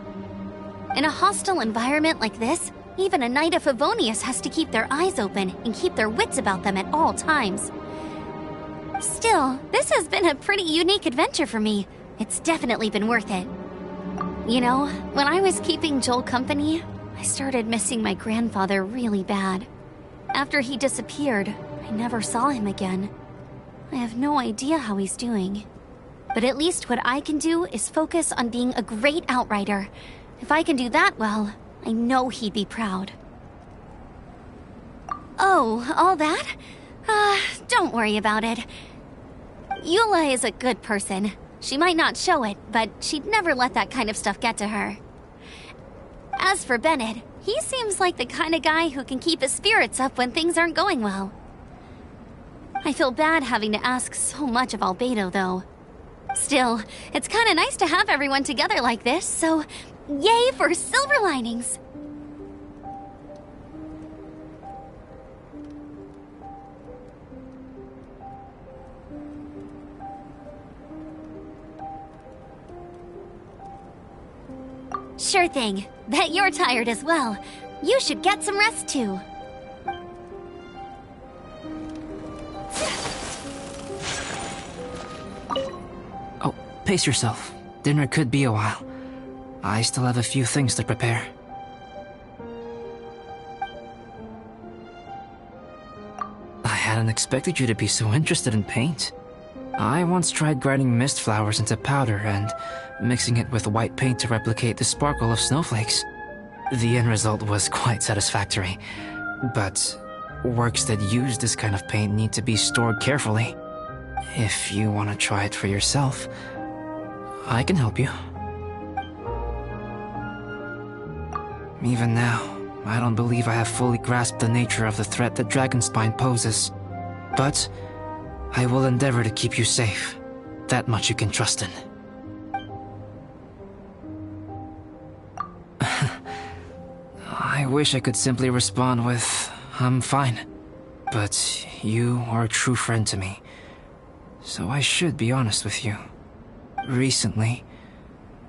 In a hostile environment like this, even a Knight of Favonius has to keep their eyes open and keep their wits about them at all times. Still, this has been a pretty unique adventure for me. It's definitely been worth it. You know, when I was keeping Joel company, I started missing my grandfather really bad. After he disappeared, I never saw him again. I have no idea how he's doing. But at least what I can do is focus on being a great outrider. If I can do that well, I know he'd be proud. Oh, all that? Don't worry about it. Eula is a good person. She might not show it, but she'd never let that kind of stuff get to her. As for Bennett, he seems like the kind of guy who can keep his spirits up when things aren't going well. I feel bad having to ask so much of Albedo, though. Still, it's kind of nice to have everyone together like this, so yay for silver linings! Sure thing. Bet you're tired as well. You should get some rest too. Oh, pace yourself. Dinner could be a while. I still have a few things to prepare. I hadn't expected you to be so interested in paint. I once tried grinding mist flowers into powder and mixing it with white paint to replicate the sparkle of snowflakes. The end result was quite satisfactory, but works that use this kind of paint need to be stored carefully. If you want to try it for yourself, I can help you. Even now, I don't believe I have fully grasped the nature of the threat that Dragonspine poses, but I will endeavor to keep you safe. That much you can trust in. I wish I could simply respond with, I'm fine. But you are a true friend to me, so I should be honest with you. Recently,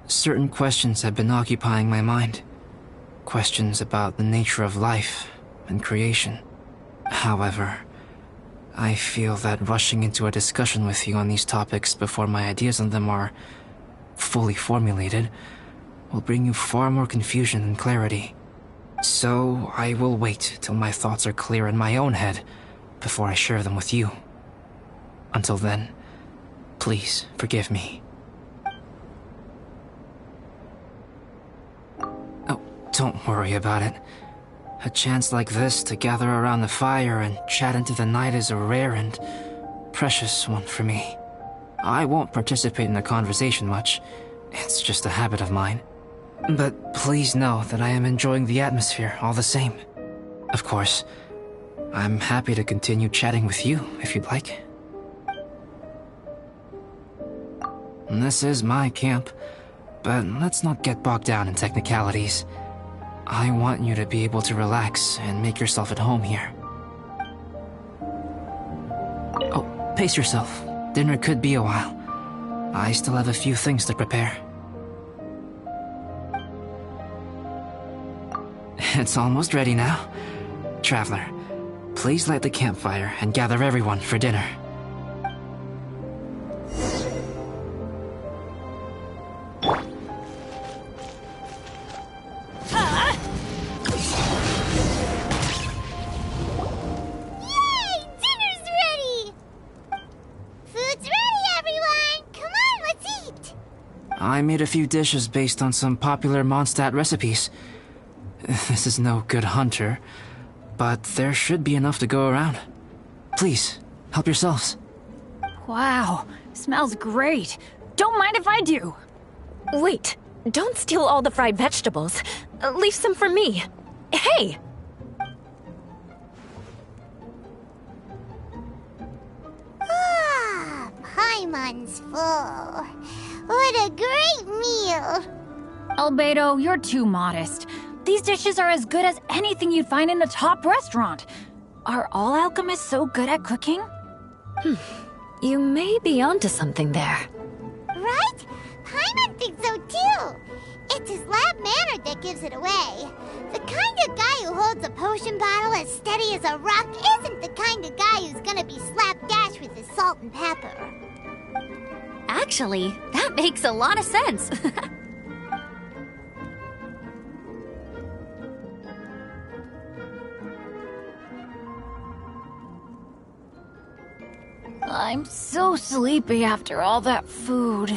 certain questions have been occupying my mind. Questions about the nature of life and creation. However, I feel that rushing into a discussion with you on these topics before my ideas on them are fully formulated will bring you far more confusion than clarity. So I will wait till my thoughts are clear in my own head before I share them with you. Until then, please forgive me. Oh, don't worry about it. A chance like this to gather around the fire and chat into the night is a rare and precious one for me. I won't participate in the conversation much. It's just a habit of mine. But please know that I am enjoying the atmosphere all the same. Of course, I'm happy to continue chatting with you if you'd like. This is my camp, but let's not get bogged down in technicalities. I want you to be able to relax and make yourself at home here. Oh, pace yourself. Dinner could be a while. I still have a few things to prepare. It's almost ready now. Traveler, please light the campfire and gather everyone for dinner. I made a few dishes based on some popular Mondstadt recipes. This is no good hunter, but there should be enough to go around. Please, help yourselves. Wow, smells great. Don't mind if I do. Wait, don't steal all the fried vegetables. Leave some for me. Hey! Ah, Paimon's full. What a great meal! Albedo, you're too modest. These dishes are as good as anything you'd find in a top restaurant. Are all alchemists so good at cooking? You may be onto something there. Right? Paimon thinks so too. It's his lab manner that gives it away. The kind of guy who holds a potion bottle as steady as a rock isn't the kind of guy who's gonna be slapdash with his salt and pepper. Actually, that makes a lot of sense. I'm so sleepy after all that food.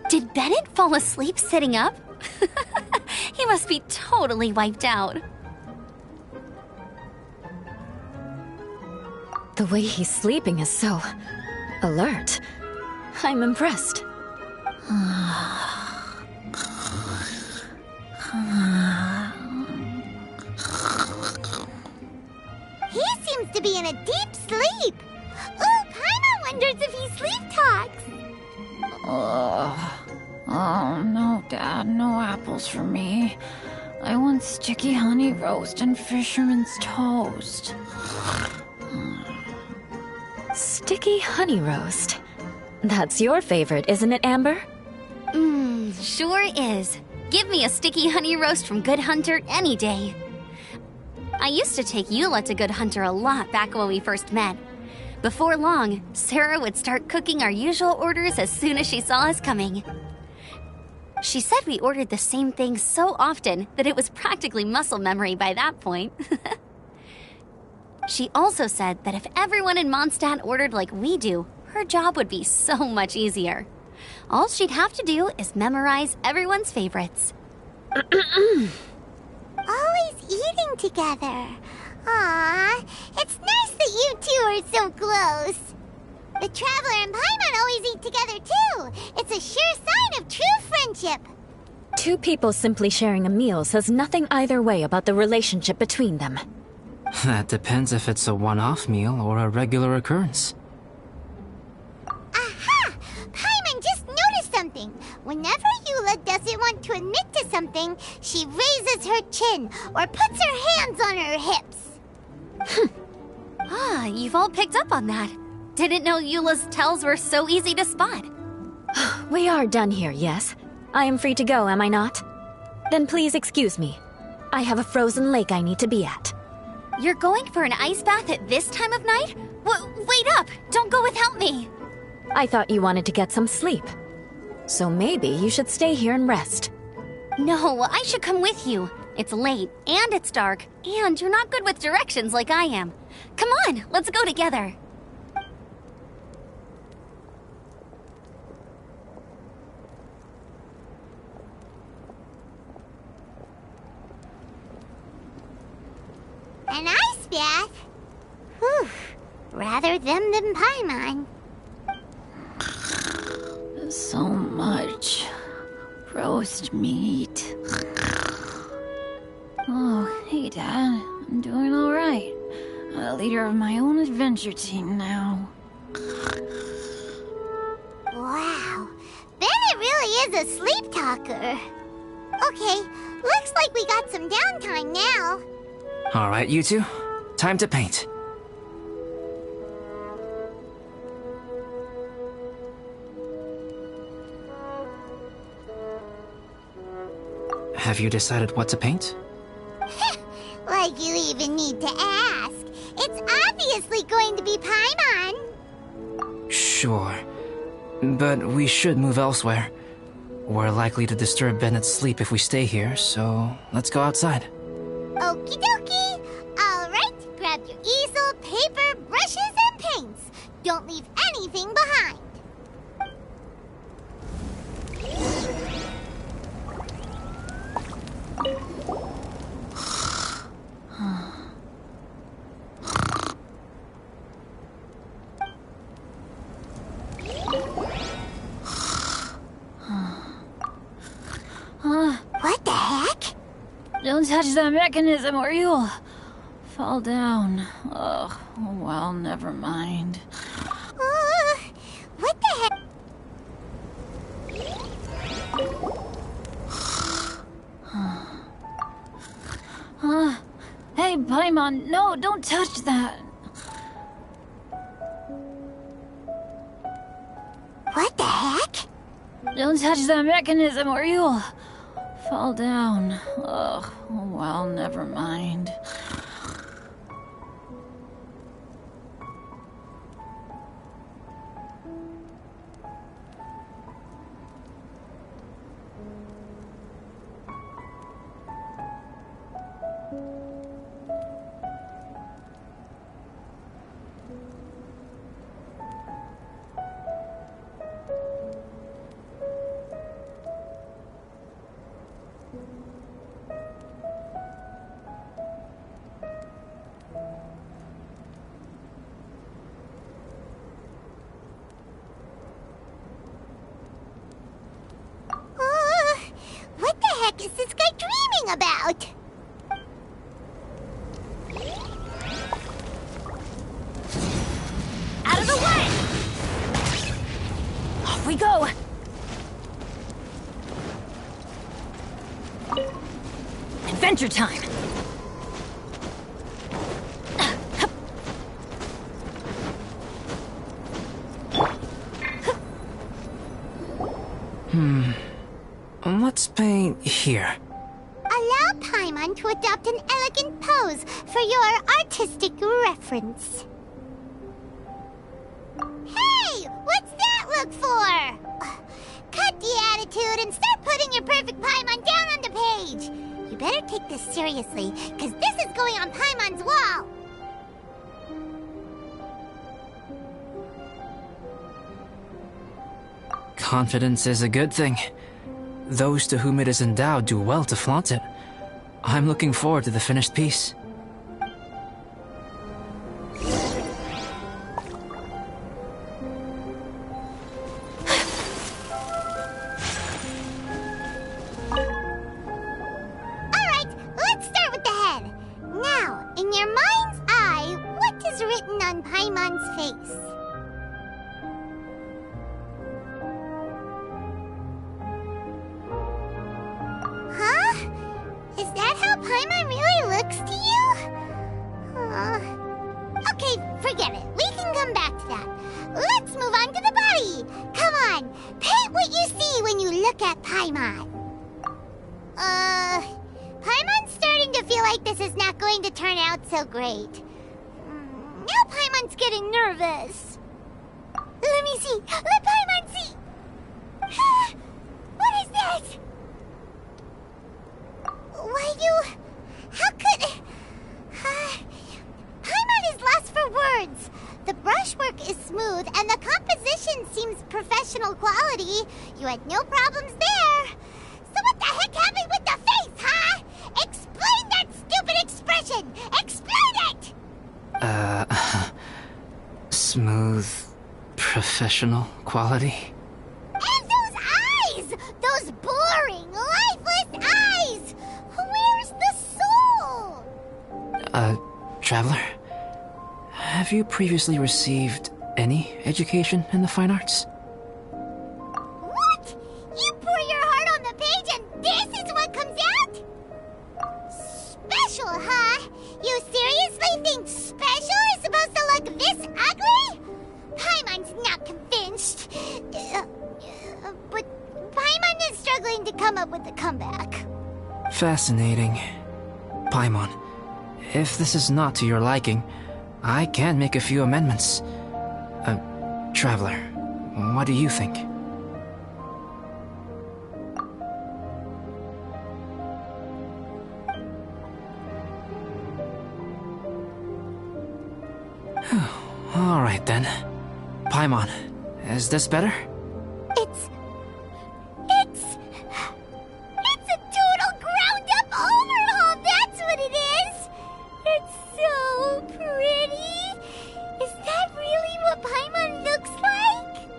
Did Bennett fall asleep sitting up? He must be totally wiped out. The way he's sleeping is so alert. I'm impressed. He seems to be in a deep sleep. Ooh, Paimon wonders if he sleep talks. Oh, no, Dad, no apples for me. I want sticky honey roast and fisherman's toast. Sticky honey roast. That's your favorite, isn't it, Amber? Sure is. Give me a sticky honey roast from Good Hunter any day. I used to take Eula to Good Hunter a lot back when we first met. Before long, Sarah would start cooking our usual orders as soon as she saw us coming. She said we ordered the same thing so often that it was practically muscle memory by that point. She also said that if everyone in Mondstadt ordered like we do, her job would be so much easier. All she'd have to do is memorize everyone's favorites. Always eating together. Aww, it's nice that you two are so close. The Traveler and Paimon always eat together too. It's a sure sign of true friendship. Two people simply sharing a meal says nothing either way about the relationship between them. That depends if it's a one-off meal or a regular occurrence. Aha! Paimon just noticed something. Whenever Eula doesn't want to admit to something, she raises her chin or puts her hands on her hips. You've all picked up on that. Didn't know Eula's tells were so easy to spot. We are done here, yes? I am free to go, am I not? Then please excuse me. I have a frozen lake I need to be at. You're going for an ice bath at this time of night? Wait up! Don't go without me! I thought you wanted to get some sleep. So maybe you should stay here and rest. No, I should come with you. It's late, and it's dark, and you're not good with directions like I am. Come on, let's go together. An ice bath? Whew. Rather them than Paimon. So much roast meat. Oh, hey, Dad. I'm doing all right. A leader of my own adventure team now. Wow. Bennett really is a sleep talker. Okay, looks like we got some downtime now. All right, you two. Time to paint. Have you decided what to paint? Like you even need to ask. It's obviously going to be Paimon. Sure. But we should move elsewhere. We're likely to disturb Bennett's sleep if we stay here, so let's go outside. Okie dokie. All right, grab your easel, paper, brushes, and paints. Don't leave anything behind. What the heck? Don't touch that mechanism or you'll fall down. Ugh, well, never mind. What the heck? Hey, Paimon, no, don't touch that. What the heck? Don't touch that mechanism or you'll fall down. Ugh, well, never mind. is this guy dreaming about? Out of the way! Off we go! Adventure time! Let's paint here. Allow Paimon to adopt an elegant pose for your artistic reference. Hey! What's that look for? Cut the attitude and start putting your perfect Paimon down on the page. You better take this seriously, because this is going on Paimon's wall. Confidence is a good thing. Those to whom it is endowed do well to flaunt it. I'm looking forward to the finished piece. Alright, let's start with the head. Now, in your mind's eye, what is written on Paimon's face? Huh? Is that how Paimon really looks to you? Okay, forget it. We can come back to that. Let's move on to the body. Come on, paint what you see when you look at Paimon. Paimon's starting to feel like this is not going to turn out so great. Now Paimon's getting nervous. Let me see. Let Paimon see. What is that? Why you... How could... Paimon is lost for words. The brushwork is smooth and the composition seems professional quality. You had no problems there. So what the heck happened with the face, huh? Explain that stupid expression! Explain it! Smooth, professional quality. And those eyes! Those boring, lifeless eyes! Where's the soul? Traveler? Have you previously received any education in the fine arts? What? You pour your heart on the page and this is what comes out? Special, huh? You seriously think special is supposed to look this ugly? Paimon's not convinced. But Paimon is struggling to come up with a comeback. Fascinating. Paimon, if this is not to your liking, I can make a few amendments. Traveler, what do you think? All right then. Paimon, is this better? It's a total ground-up overhaul, that's what it is! It's so pretty! Is that really what Paimon looks like?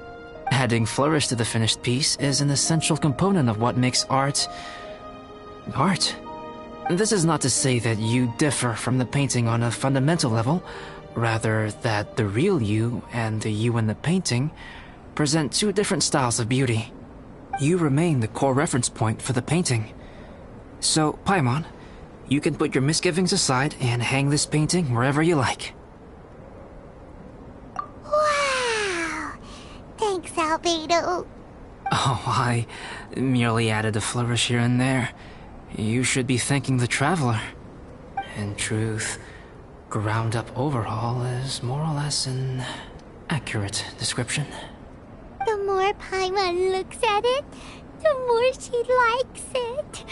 Adding flourish to the finished piece is an essential component of what makes art... art. This is not to say that you differ from the painting on a fundamental level, rather that the real you and the you in the painting present two different styles of beauty. You remain the core reference point for the painting. So, Paimon, you can put your misgivings aside and hang this painting wherever you like. Wow! Thanks, Albedo. Oh, I merely added a flourish here and there. You should be thanking the Traveler. In truth, ground-up overhaul is more or less an accurate description. The more Paimon looks at it, the more she likes it.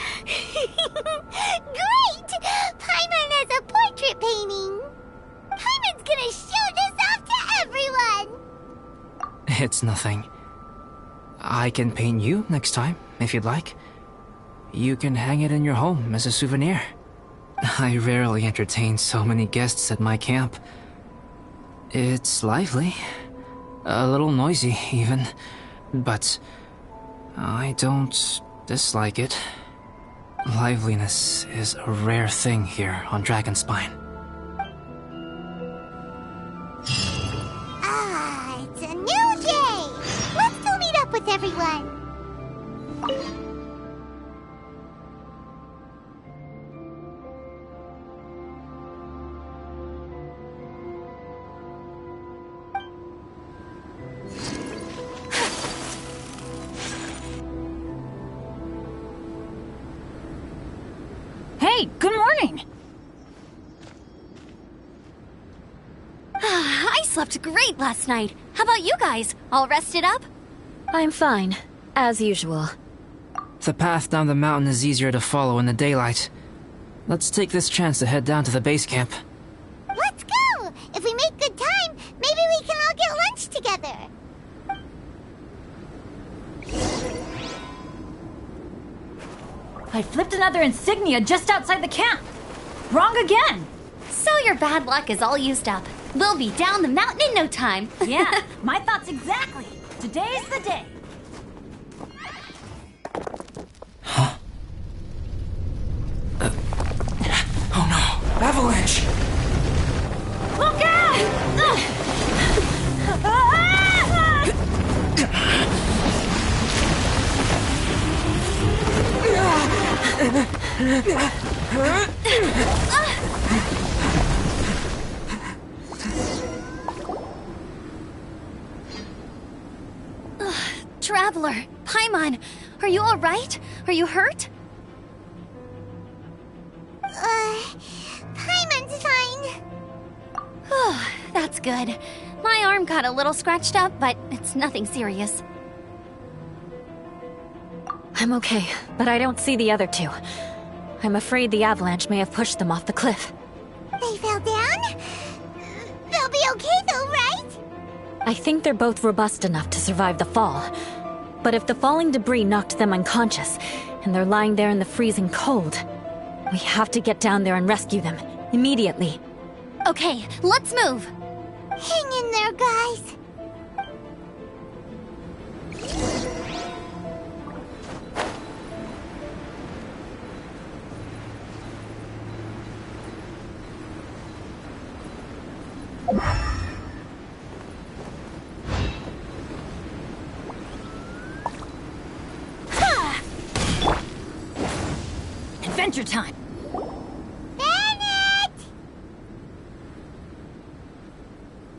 Great! Paimon has a portrait painting. Paimon's gonna show this off to everyone. It's nothing. I can paint you next time, if you'd like. You can hang it in your home as a souvenir. I rarely entertain so many guests at my camp. It's lively. A little noisy, even. But I don't dislike it. Liveliness is a rare thing here on Dragonspine. Ah, it's a new day! Let's go meet up with everyone! Hey, good morning! I slept great last night. How about you guys? All rested up? I'm fine, as usual. The path down the mountain is easier to follow in the daylight. Let's take this chance to head down to the base camp. Let's go! If we make good time, maybe we can all get lunch together. I flipped another insignia just outside the camp. Wrong again. So your bad luck is all used up. We'll be down the mountain in no time. Yeah, my thoughts exactly. Today's the day. Oh no! Avalanche! Look out! Traveler, Paimon, are you all right? Are you hurt? Paimon's fine. Oh, that's good. My arm got a little scratched up, but it's nothing serious. I'm okay, but I don't see the other two. I'm afraid the avalanche may have pushed them off the cliff. They fell down? They'll be okay though, right? I think they're both robust enough to survive the fall. But if the falling debris knocked them unconscious, and they're lying there in the freezing cold, we have to get down there and rescue them, immediately. Okay, let's move. Hang in there, guys. Adventure time. Bennett!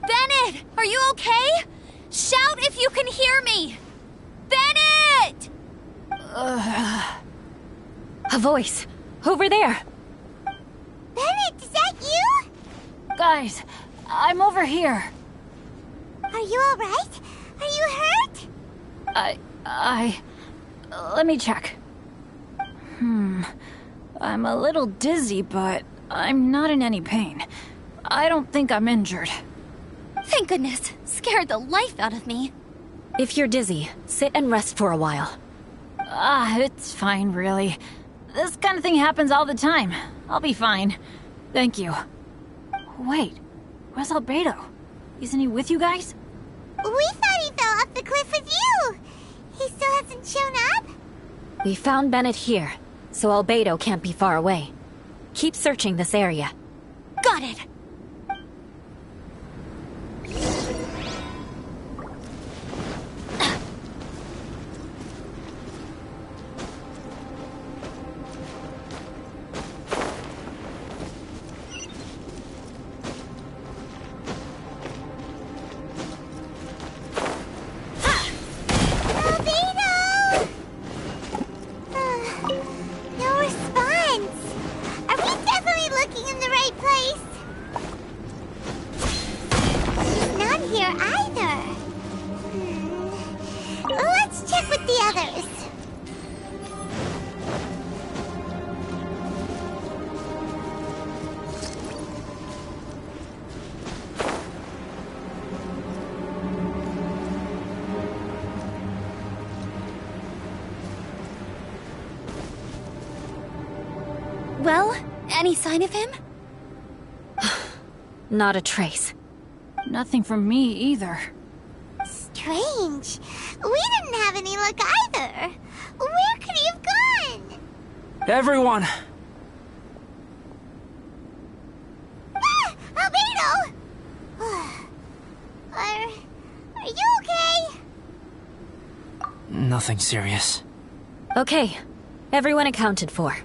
Bennett, are you okay? Shout if you can hear me. Bennett! A voice! Over there! Bennett, is that you? Guys, I'm over here. Are you alright? Are you hurt? Let me check. I'm a little dizzy, but I'm not in any pain. I don't think I'm injured. Thank goodness. Scared the life out of me. If you're dizzy, sit and rest for a while. It's fine, really. This kind of thing happens all the time. I'll be fine. Thank you. Wait, where's Albedo? Isn't he with you guys? We thought he fell off the cliff with you. He still hasn't shown up? We found Bennett here, so Albedo can't be far away. Keep searching this area. Got it. No response. Are we definitely looking in the right place? He's not here either. Let's check with the others. Well, any sign of him? Not a trace. Nothing from me either. Strange. We didn't have any luck either. Where could he have gone? Everyone! Ah! Albedo! Are you okay? Nothing serious. Okay, everyone accounted for.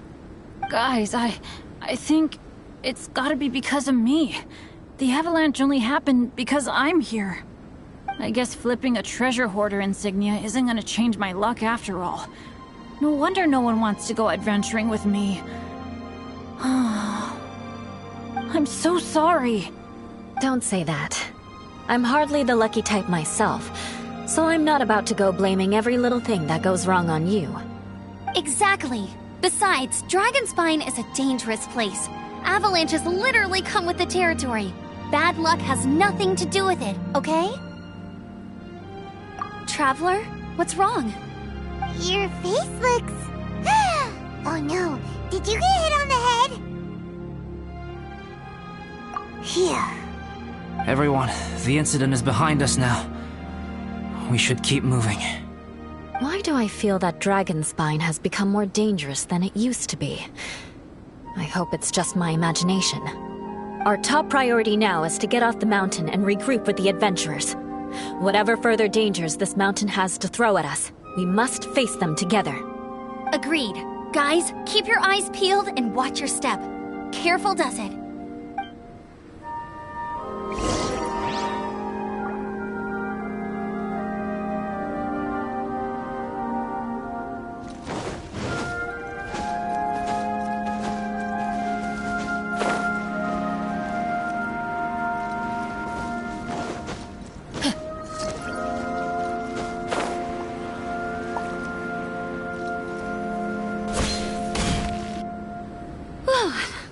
Guys, I think it's gotta be because of me. The avalanche only happened because I'm here. I guess flipping a treasure hoarder insignia isn't gonna change my luck after all. No wonder no one wants to go adventuring with me. I'm so sorry. Don't say that. I'm hardly the lucky type myself, so I'm not about to go blaming every little thing that goes wrong on you. Exactly. Besides, Dragonspine is a dangerous place. Avalanches literally come with the territory. Bad luck has nothing to do with it, okay? Traveler, what's wrong? Your face looks... Oh no, did you get hit on the head? Phew. Everyone, the incident is behind us now. We should keep moving. Why do I feel that Dragonspine has become more dangerous than it used to be? I hope it's just my imagination. Our top priority now is to get off the mountain and regroup with the adventurers. Whatever further dangers this mountain has to throw at us, we must face them together. Agreed. Guys, keep your eyes peeled and watch your step. Careful does it.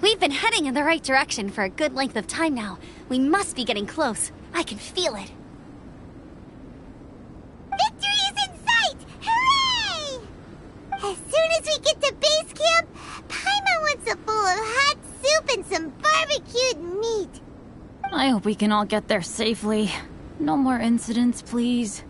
We've been heading in the right direction for a good length of time now. We must be getting close. I can feel it. Victory is in sight! Hooray! As soon as we get to base camp, Paimon wants a bowl of hot soup and some barbecued meat. I hope we can all get there safely. No more incidents, please.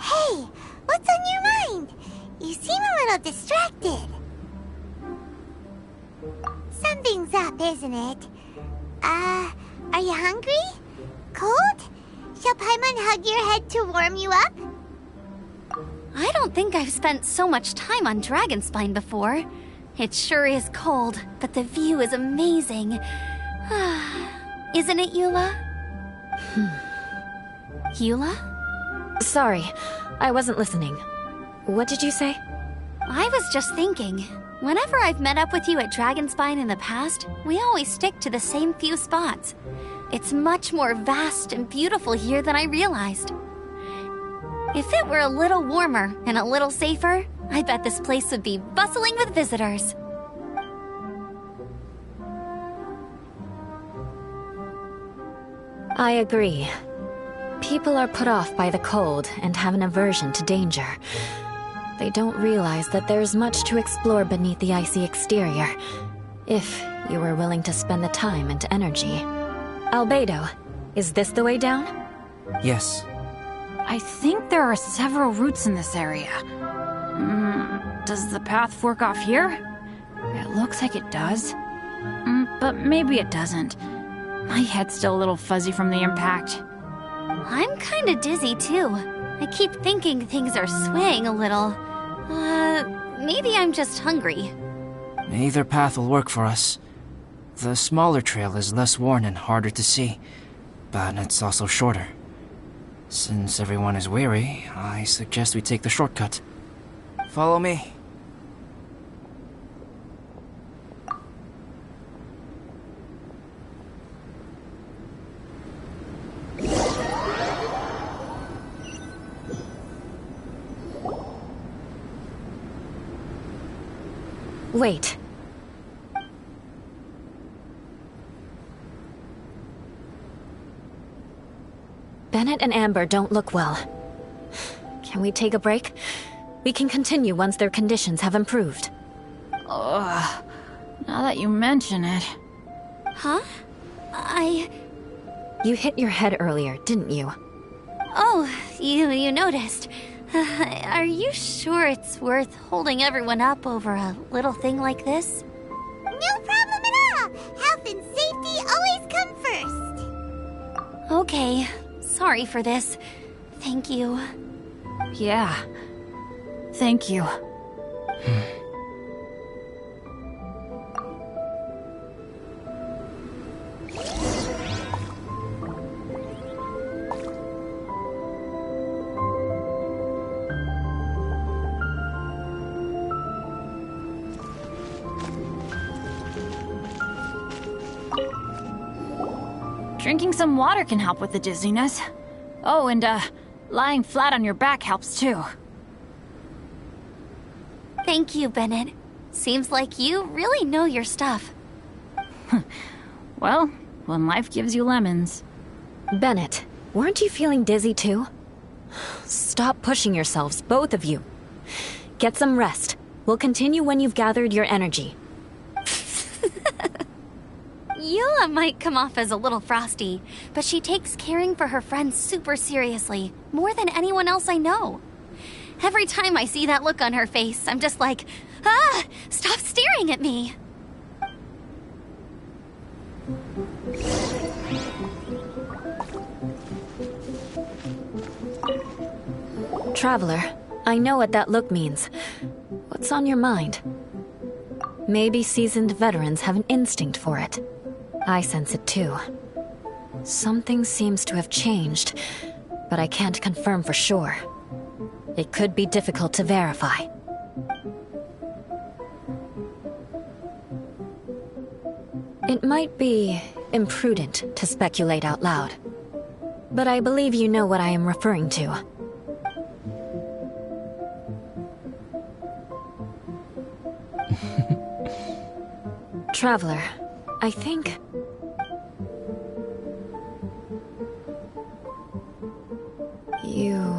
Hey, what's on your mind? You seem a little distracted. Something's up, isn't it? Are you hungry? Cold? Shall Paimon hug your head to warm you up? I don't think I've spent so much time on Dragonspine before. It sure is cold, but the view is amazing. Isn't it, Eula? Eula? Sorry, I wasn't listening. What did you say? I was just thinking. Whenever I've met up with you at Dragonspine in the past, we always stick to the same few spots. It's much more vast and beautiful here than I realized. If it were a little warmer and a little safer, I bet this place would be bustling with visitors. I agree. People are put off by the cold and have an aversion to danger. They don't realize that there's much to explore beneath the icy exterior, if you were willing to spend the time and energy. Albedo, is this the way down? Yes. I think there are several routes in this area. Does the path fork off here? It looks like it does. But maybe it doesn't. My head's still a little fuzzy from the impact. I'm kinda dizzy too. I keep thinking things are swaying a little. Maybe I'm just hungry. Either path will work for us. The smaller trail is less worn and harder to see, but it's also shorter. Since everyone is weary, I suggest we take the shortcut. Follow me. Wait. Bennett and Amber don't look well. Can we take a break? We can continue once their conditions have improved. Ugh. Now that you mention it. Huh? You hit your head earlier, didn't you? Oh, you noticed. Are you sure it's worth holding everyone up over a little thing like this? No problem at all! Health and safety always come first! Okay, sorry for this. Thank you. Yeah. Thank you. Drinking some water can help with the dizziness. Oh, and lying flat on your back helps too. Thank you, Bennett. Seems like you really know your stuff. Well, when life gives you lemons. Bennett, weren't you feeling dizzy too? Stop pushing yourselves, both of you. Get some rest. We'll continue when you've gathered your energy. Eula might come off as a little frosty, but she takes caring for her friends super seriously, more than anyone else I know. Every time I see that look on her face, I'm just like, ah, stop staring at me. Traveler, I know what that look means. What's on your mind? Maybe seasoned veterans have an instinct for it. I sense it too. Something seems to have changed, but I can't confirm for sure. It could be difficult to verify. It might be imprudent to speculate out loud, but I believe you know what I am referring to. Traveler, I think... you...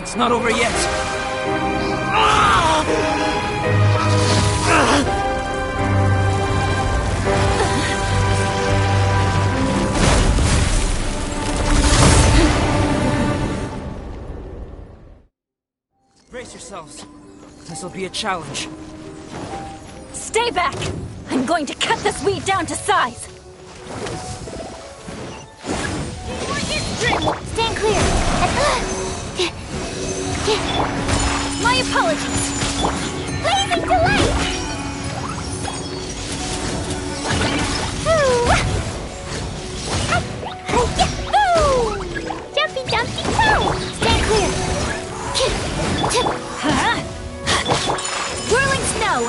It's not over yet. Brace yourselves. This'll be a challenge. Stay back! I'm going to cut this weed down to size! Stand clear! My apologies. Blazing delight! Ooh. Jumpy, jumpy, toe! Stand clear! Whirling snow.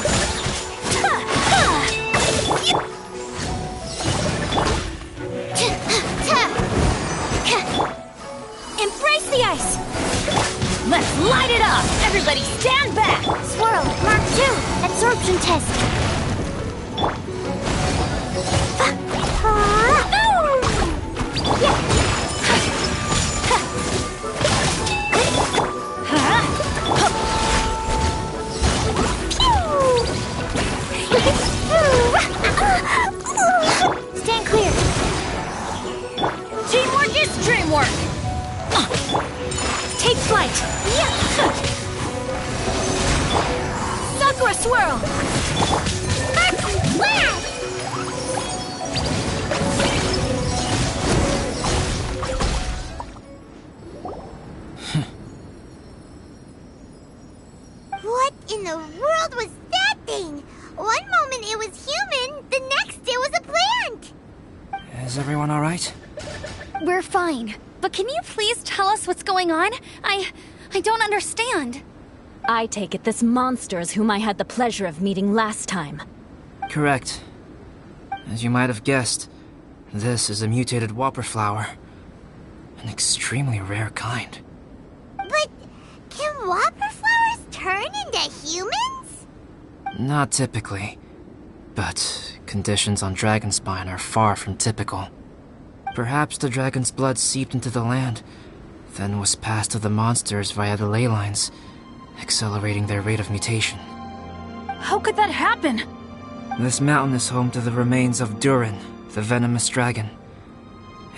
Embrace the ice. Let's light it up! Everybody stand back! Swirl, Mark 2, absorption test. Stand clear. light! Sakura swirl! Mercy blast! What in the world was that thing? One moment it was human, the next it was a plant! Is everyone alright? We're fine. But can you please tell us what's going on? I don't understand. I take it this monster is whom I had the pleasure of meeting last time. Correct. As you might have guessed, this is a mutated whopper flower. An extremely rare kind. But can whopper flowers turn into humans? Not typically, but conditions on Dragonspine are far from typical. Perhaps the dragon's blood seeped into the land, then was passed to the monsters via the ley lines, accelerating their rate of mutation. How could that happen? This mountain is home to the remains of Durin, the venomous dragon.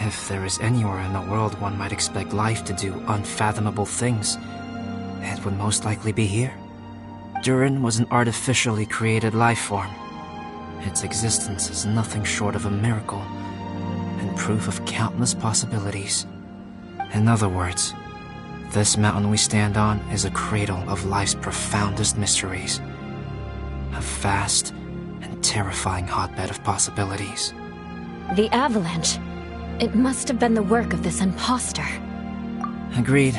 If there is anywhere in the world one might expect life to do unfathomable things, it would most likely be here. Durin was an artificially created life form. Its existence is nothing short of a miracle, and proof of countless possibilities. In other words, this mountain we stand on is a cradle of life's profoundest mysteries. A vast and terrifying hotbed of possibilities. The avalanche. It must have been the work of this imposter. Agreed.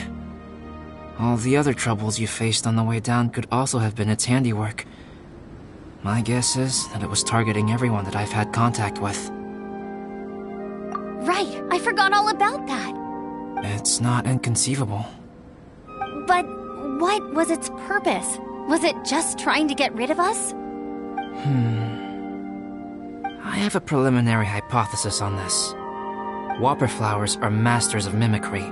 All the other troubles you faced on the way down could also have been its handiwork. My guess is that it was targeting everyone that I've had contact with. Right, I forgot all about that. It's not inconceivable. But what was its purpose? Was it just trying to get rid of us? I have a preliminary hypothesis on this. Whopper flowers are masters of mimicry,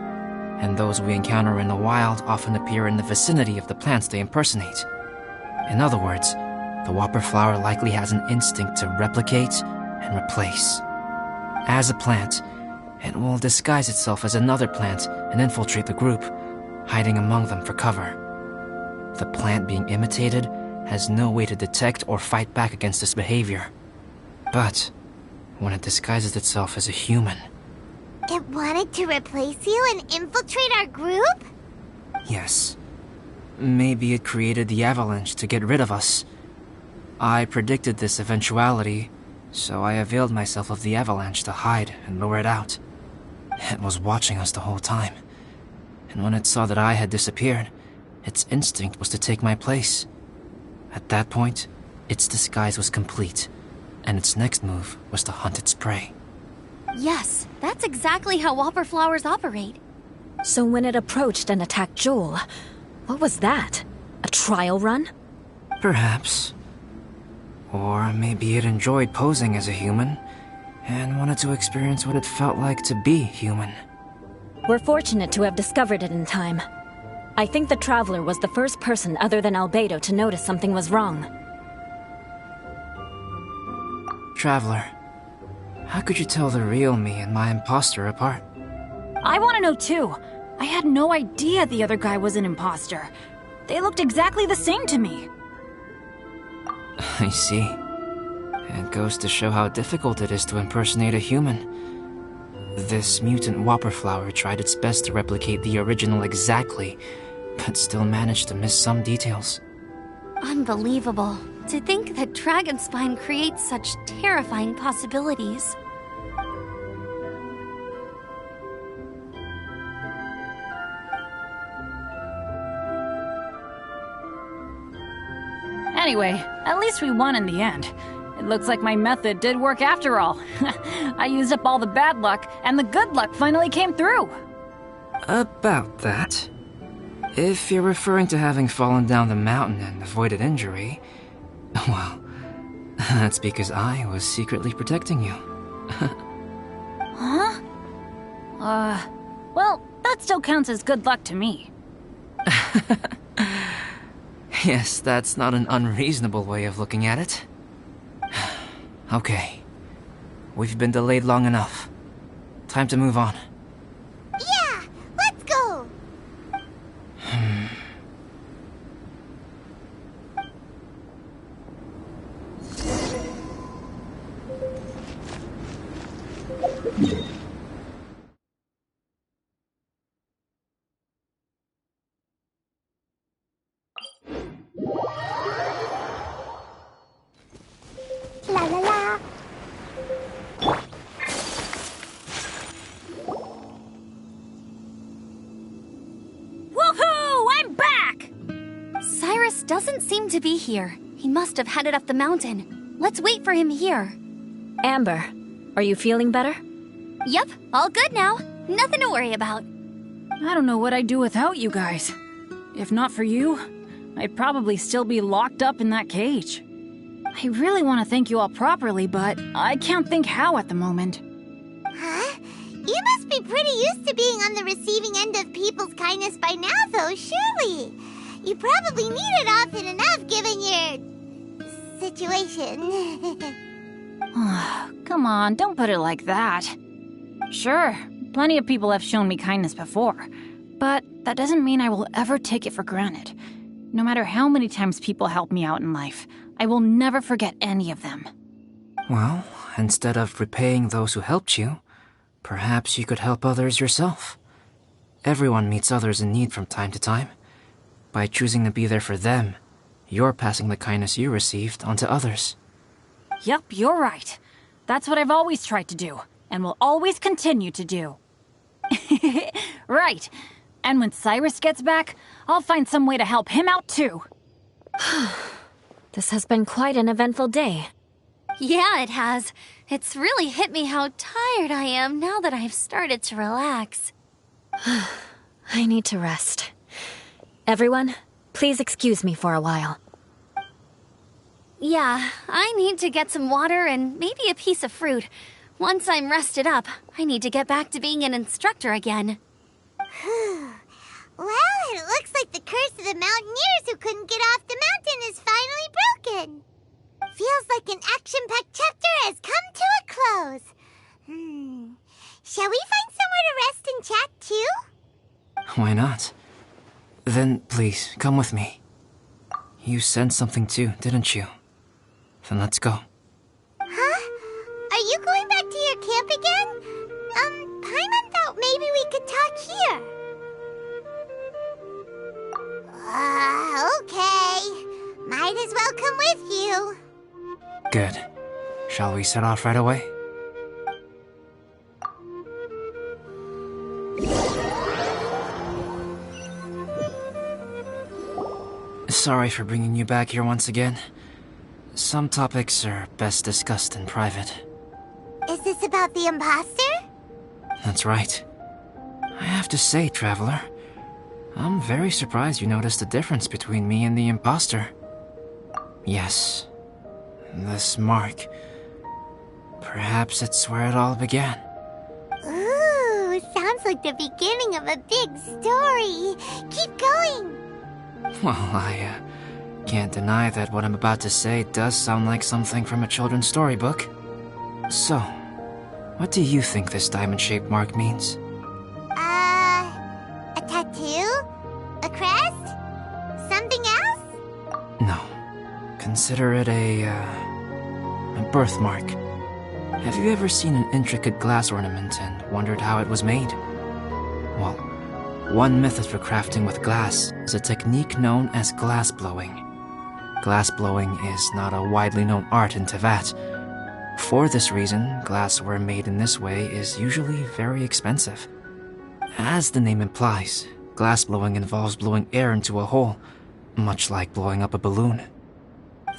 and those we encounter in the wild often appear in the vicinity of the plants they impersonate. In other words, the whopper flower likely has an instinct to replicate and replace. As a plant, it will disguise itself as another plant and infiltrate the group, hiding among them for cover. The plant being imitated has no way to detect or fight back against this behavior. But when it disguises itself as a human... It wanted to replace you and infiltrate our group? Yes. Maybe it created the avalanche to get rid of us. I predicted this eventuality, so I availed myself of the avalanche to hide and lure it out. It was watching us the whole time, and when it saw that I had disappeared, its instinct was to take my place. At that point, its disguise was complete, and its next move was to hunt its prey. Yes, that's exactly how whopper flowers operate. So when it approached and attacked Joel, what was that? A trial run? Perhaps. Or maybe it enjoyed posing as a human, and wanted to experience what it felt like to be human. We're fortunate to have discovered it in time. I think the Traveler was the first person other than Albedo to notice something was wrong. Traveler, how could you tell the real me and my imposter apart? I want to know too. I had no idea the other guy was an imposter. They looked exactly the same to me. I see. It goes to show how difficult it is to impersonate a human. This mutant whopper flower tried its best to replicate the original exactly, but still managed to miss some details. Unbelievable. To think that Dragonspine creates such terrifying possibilities. Anyway, at least we won in the end. It looks like my method did work after all. I used up all the bad luck, and the good luck finally came through. About that. If you're referring to having fallen down the mountain and avoided injury, well, that's because I was secretly protecting you. Huh? Well, that still counts as good luck to me. Yes, that's not an unreasonable way of looking at it. Okay. We've been delayed long enough. Time to move on. Yeah, let's go! doesn't seem to be here. He must have headed up the mountain. Let's wait for him here. Amber, are you feeling better? Yep, all good now. Nothing to worry about. I don't know what I'd do without you guys. If not for you, I'd probably still be locked up in that cage. I really want to thank you all properly, but I can't think how at the moment. Huh? You must be pretty used to being on the receiving end of people's kindness by now, though, surely. You probably need it often enough, given your situation. Come on, don't put it like that. Sure, plenty of people have shown me kindness before, but that doesn't mean I will ever take it for granted. No matter how many times people help me out in life, I will never forget any of them. Well, instead of repaying those who helped you, perhaps you could help others yourself. Everyone meets others in need from time to time. By choosing to be there for them, you're passing the kindness you received onto others. Yep, you're right. That's what I've always tried to do, and will always continue to do. Right. And when Cyrus gets back, I'll find some way to help him out too. This has been quite an eventful day. Yeah, it has. It's really hit me how tired I am now that I've started to relax. I need to rest. Everyone, please excuse me for a while. Yeah, I need to get some water and maybe a piece of fruit. Once I'm rested up, I need to get back to being an instructor again. Well, it looks like the curse of the mountaineers who couldn't get off the mountain is finally broken. Feels like an action-packed chapter has come to a close. Shall we find somewhere to rest and chat too? Why not? Then please, come with me. You sensed something too, didn't you? Then let's go. Huh? Are you going back to your camp again? Paimon thought maybe we could talk here. Okay. Might as well come with you. Good. Shall we set off right away? Sorry for bringing you back here once again. Some topics are best discussed in private. Is this about the imposter? That's right. I have to say, Traveler, I'm very surprised you noticed the difference between me and the imposter. Yes, this mark. Perhaps it's where it all began. Ooh, sounds like the beginning of a big story. Keep going. Well, I can't deny that what I'm about to say does sound like something from a children's storybook. So, what do you think this diamond-shaped mark means? A tattoo? A crest? Something else? No. Consider it a birthmark. Have you ever seen an intricate glass ornament and wondered how it was made? Well, one method for crafting with glass is a technique known as glass blowing. Glass blowing is not a widely known art in Teyvat. For this reason, glassware made in this way is usually very expensive. As the name implies, glass blowing involves blowing air into a hole, much like blowing up a balloon.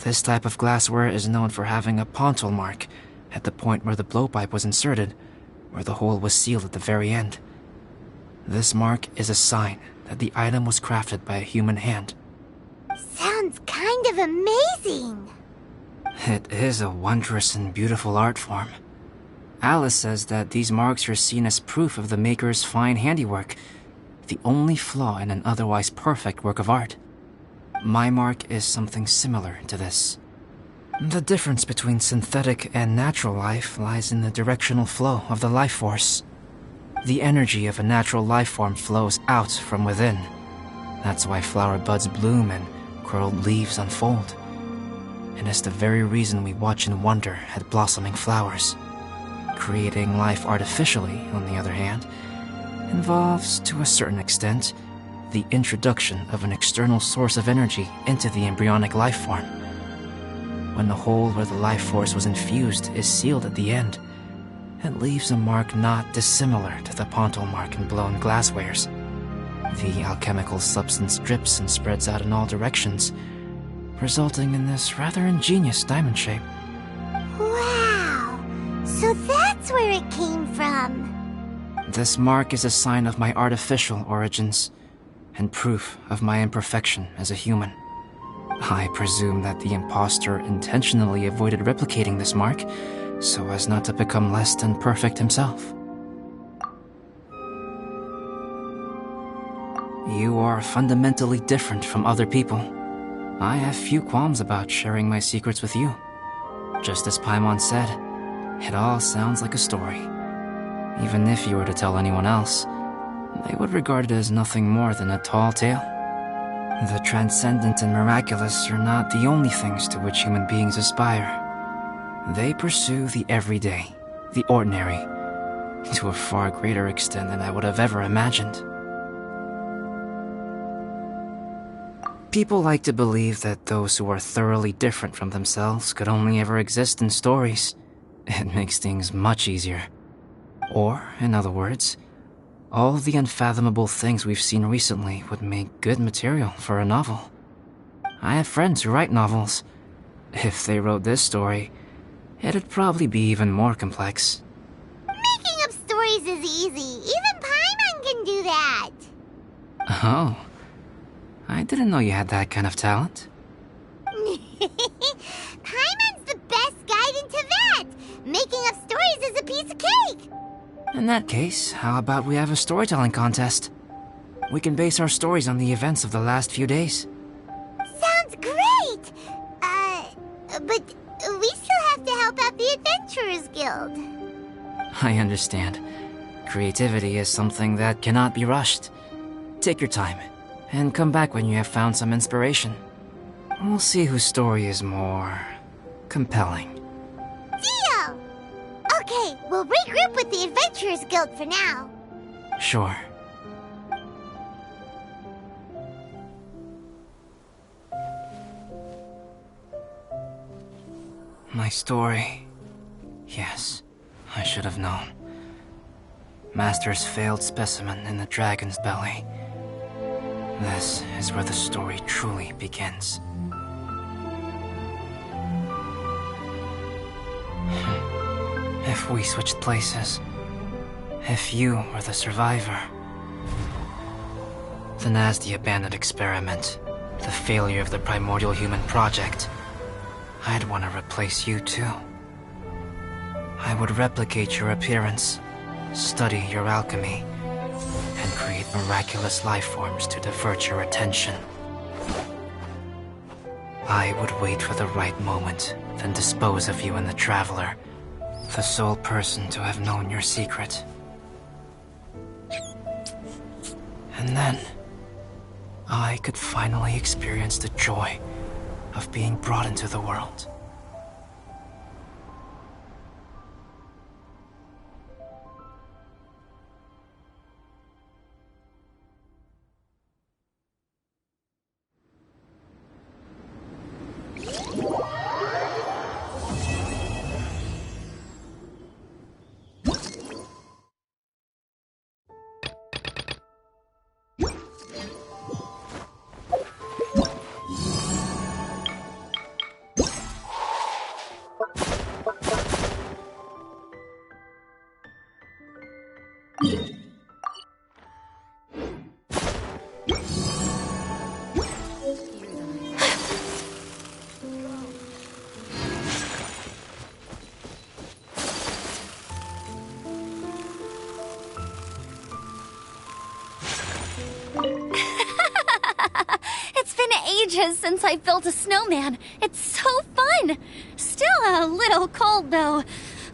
This type of glassware is known for having a pontal mark at the point where the blowpipe was inserted, where the hole was sealed at the very end. This mark is a sign that the item was crafted by a human hand. Sounds kind of amazing. It is a wondrous and beautiful art form. Alice says that these marks are seen as proof of the maker's fine handiwork, the only flaw in an otherwise perfect work of art. My mark is something similar to this. The difference between synthetic and natural life lies in the directional flow of the life force. The energy of a natural life form flows out from within. That's why flower buds bloom and curled leaves unfold. And it's the very reason we watch and wonder at blossoming flowers. Creating life artificially, on the other hand, involves, to a certain extent, the introduction of an external source of energy into the embryonic life form. When the hole where the life force was infused is sealed at the end, it leaves a mark not dissimilar to the pontal mark in blown glasswares. The alchemical substance drips and spreads out in all directions, resulting in this rather ingenious diamond shape. Wow! So that's where it came from. This mark is a sign of my artificial origins, and proof of my imperfection as a human. I presume that the impostor intentionally avoided replicating this mark, so as not to become less than perfect himself. You are fundamentally different from other people. I have few qualms about sharing my secrets with you. Just as Paimon said, it all sounds like a story. Even if you were to tell anyone else, they would regard it as nothing more than a tall tale. The transcendent and miraculous are not the only things to which human beings aspire. They pursue the everyday, the ordinary, to a far greater extent than I would have ever imagined. People like to believe that those who are thoroughly different from themselves could only ever exist in stories. It makes things much easier. Or, in other words, all the unfathomable things we've seen recently would make good material for a novel. I have friends who write novels. If they wrote this story, it'd probably be even more complex. Making up stories is easy. Even Paimon can do that. Oh. I didn't know you had that kind of talent. Paimon's the best guide into that. Making up stories is a piece of cake. In that case, how about we have a storytelling contest? We can base our stories on the events of the last few days. Sounds great! But we still have to help out the Adventurers Guild. I understand. Creativity is something that cannot be rushed. Take your time, and come back when you have found some inspiration. We'll see whose story is more compelling. Deal! Okay, we'll regroup with the Adventurers Guild for now. Sure. My story. Yes, I should have known. Master's failed specimen in the dragon's belly. This is where the story truly begins. If we switched places, if you were the survivor, then as the abandoned experiment, the failure of the primordial human project, I'd want to replace you too. I would replicate your appearance, study your alchemy, and create miraculous life forms to divert your attention. I would wait for the right moment, then dispose of you in the Traveler, the sole person to have known your secret. And then, I could finally experience the joy of being brought into the world. It's been ages since I built a snowman. It's so fun. Still a little cold, though.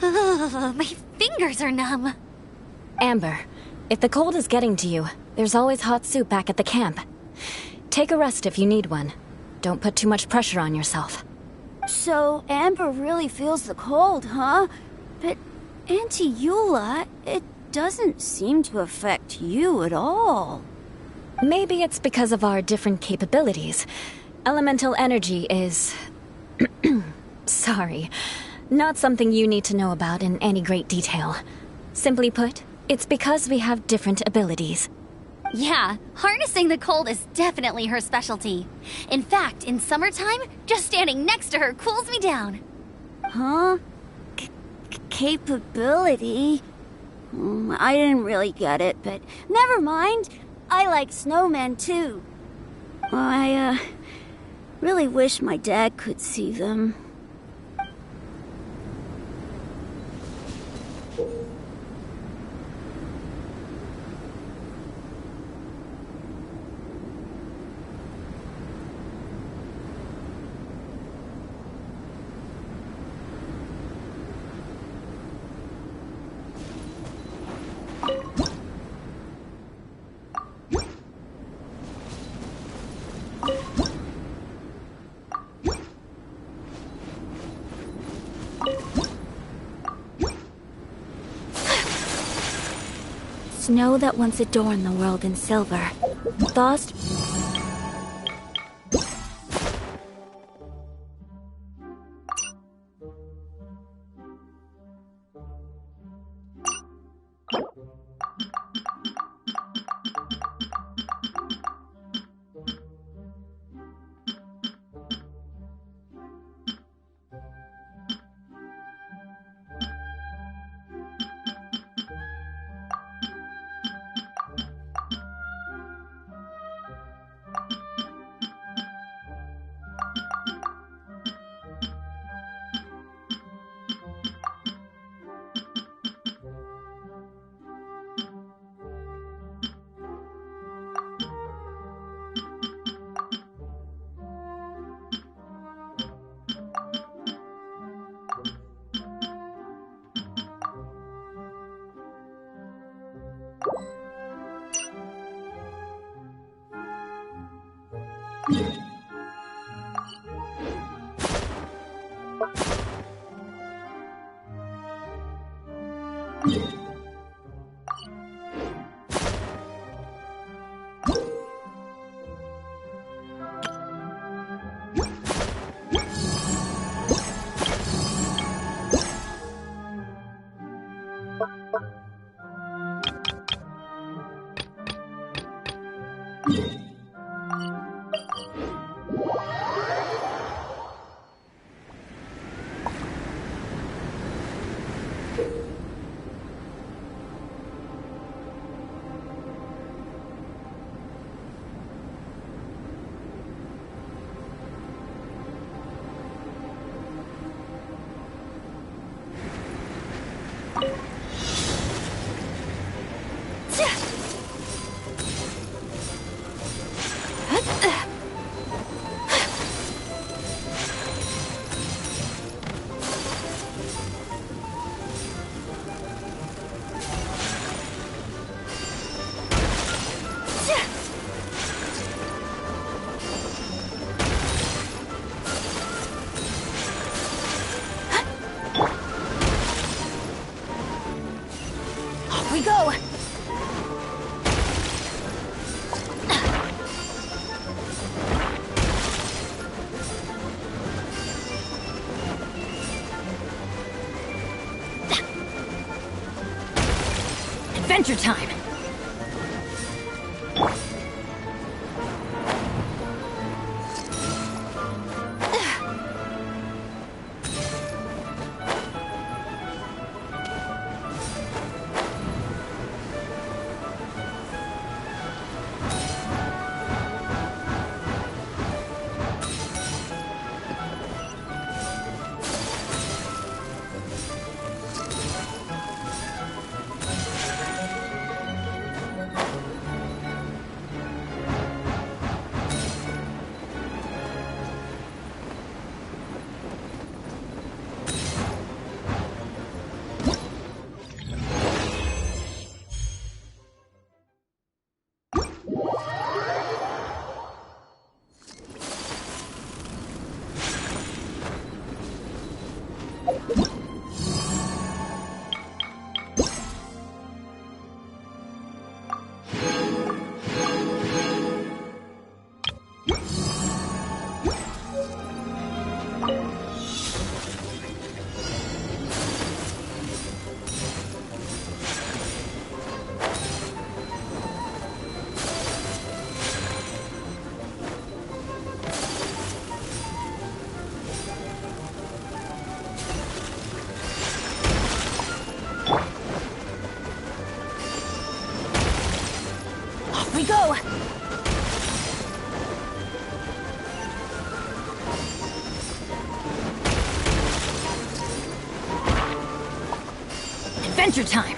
Ugh, my fingers are numb. Amber, if the cold is getting to you, there's always hot soup back at the camp. Take a rest if you need one. Don't put too much pressure on yourself. So, Amber really feels the cold, huh? But, Auntie Eula, it doesn't seem to affect you at all. Maybe it's because of our different capabilities. Elemental energy is... sorry. Not something you need to know about in any great detail. Simply put, it's because we have different abilities. Yeah, harnessing the cold is definitely her specialty. In fact, in summertime, just standing next to her cools me down. Huh? Capability? I didn't really get it, but never mind. I like snowmen too. I really wish my dad could see them. Snow that once adorned the world in silver. Thawed. We go! Adventure time! Adventure time!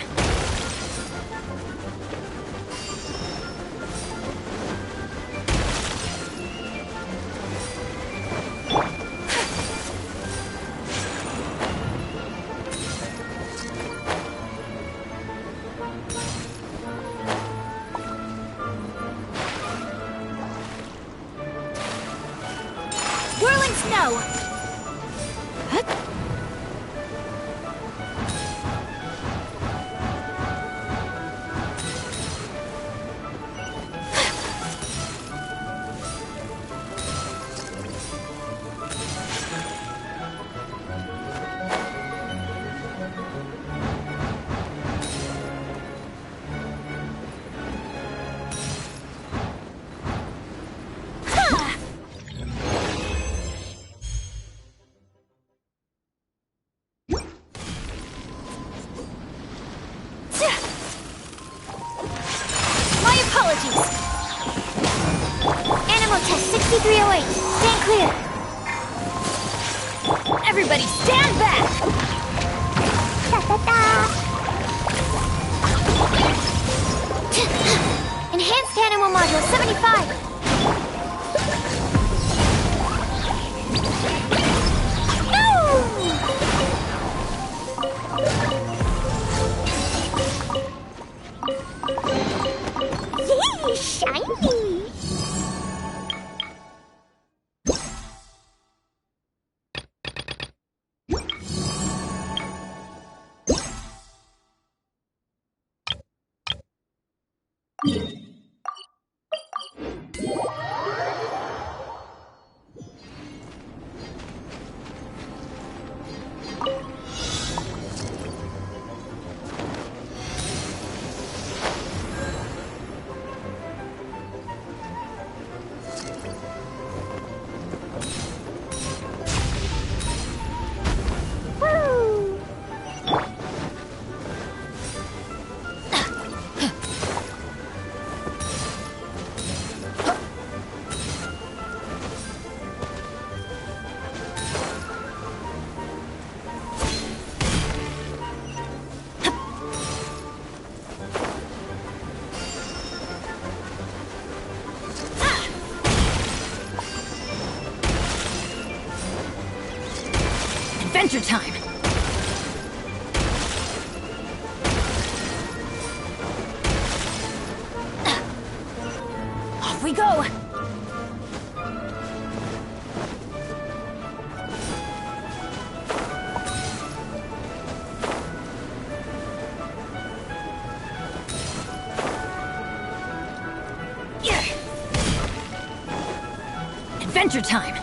Whirling snow! My apologies! Animal test 6308. Stand clear. Everybody stand back! Ta-ta-ta! Enhanced animal module 75. Yay, shiny! Woo! Adventure time! Off we go! Yeah. Adventure time!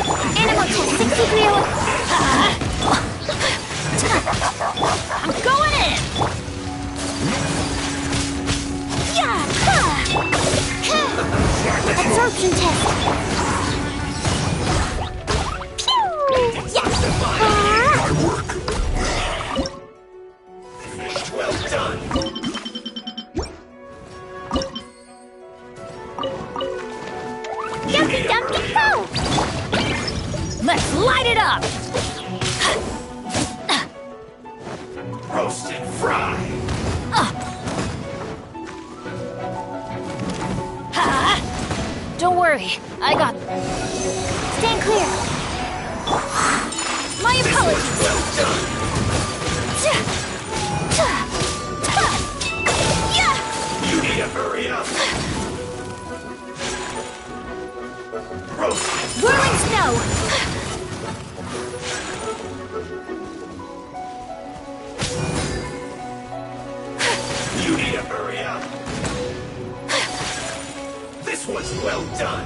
flight! Animal test 6301. I'm going in! Absorption test. Pew! Yes! My work. Finished. Well done. Dumpy Dumpy Go! Let's light it up! Roast and fry. Don't worry, I got... Stand clear. My apologies. Well done. You need to hurry up. Roast and Whirling snow. You need to hurry up. This was well done.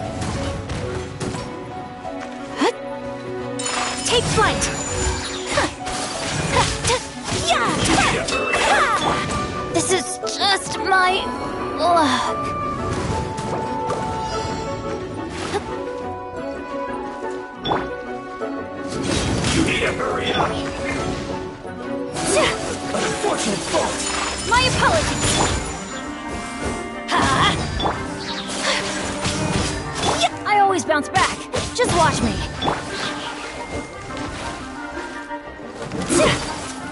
Take flight. This is just my luck. You need to hurry up. An unfortunate fault. My apologies. I always bounce back. Just watch me.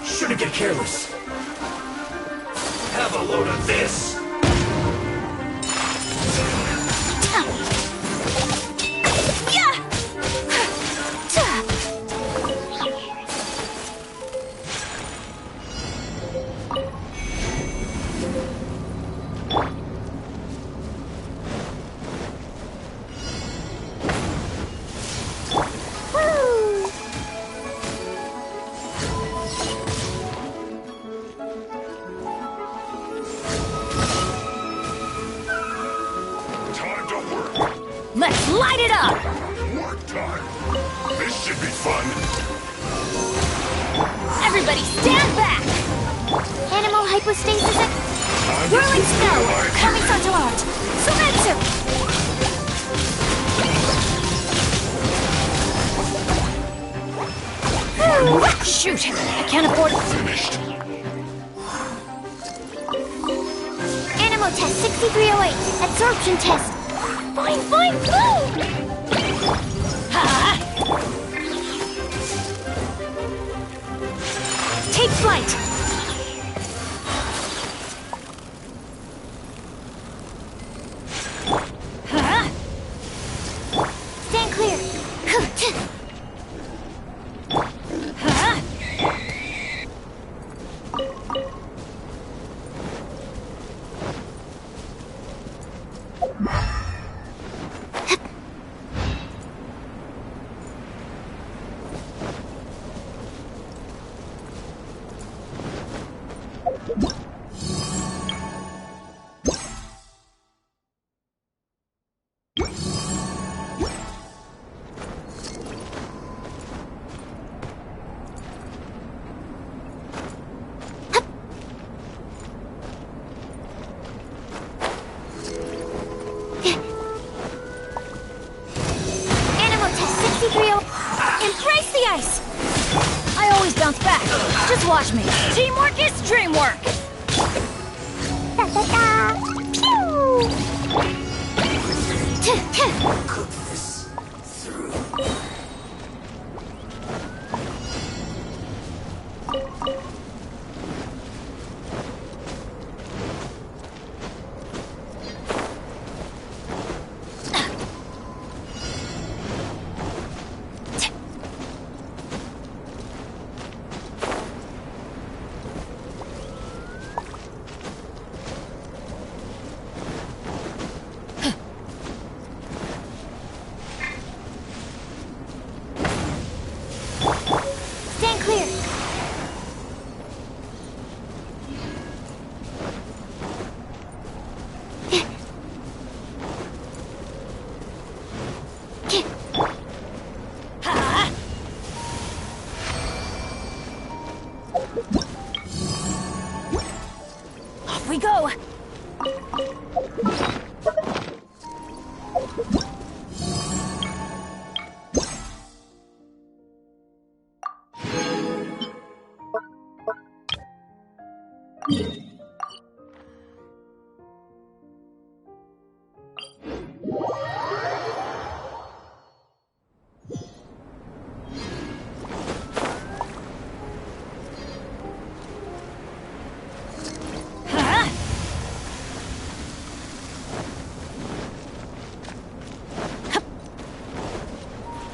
Shouldn't get careless. Have a load of this. Time to work. Let's light it up! Work time. This should be fun. Everybody stand back! Animal hypostasis. Time to Whirling snow. fulfill my Coming to art. Sumetsu. Shoot! I can't afford it. finished. Animal test 6308. Absorption test. Fine, fine, fine. Take flight. Stand clear. Animal test 6308. Embrace the ice. I always bounce back. Just watch me. Teamwork is dreamwork! Da da da! Pew! Cook this through. Off we go!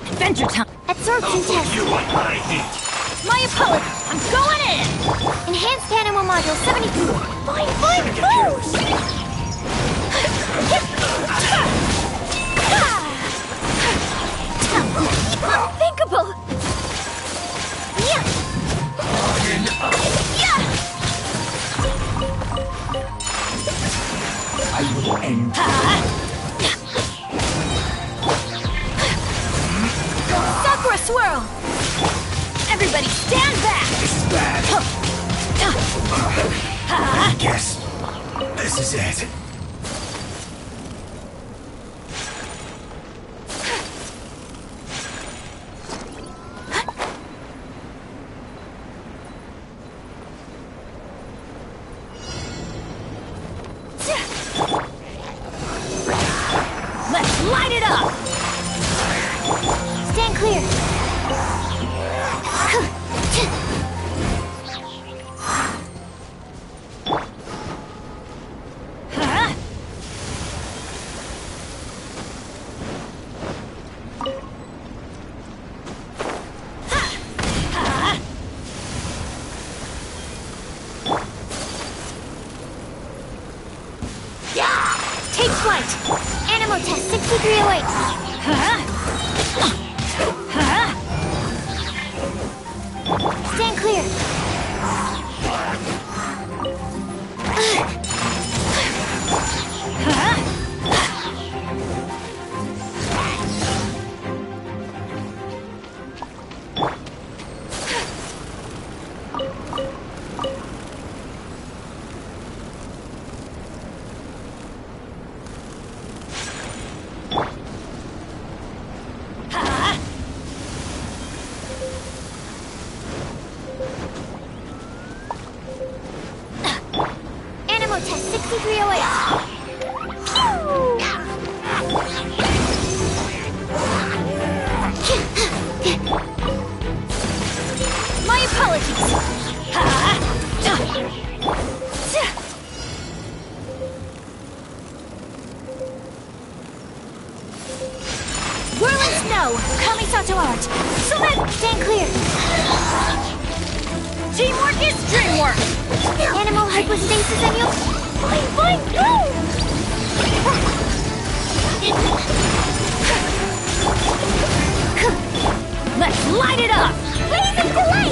Adventure time! Absorption test. You want my heat? My apologies! I'm going in! Enhanced animal module 72. Fine, Get move! Unthinkable! Yeah! I will end. Sakura swirl! Everybody stand back! This is bad. I guess this is it. Let's light it up! Stand clear. Take flight. Animal test 6308. Stand clear. Animal test 6308. My apologies! Whirling snow. Kamisato art. Select. Stand clear. Teamwork is dreamwork! Animal hypostasis and you. Fine, go! Let's light it up! Phase of delay!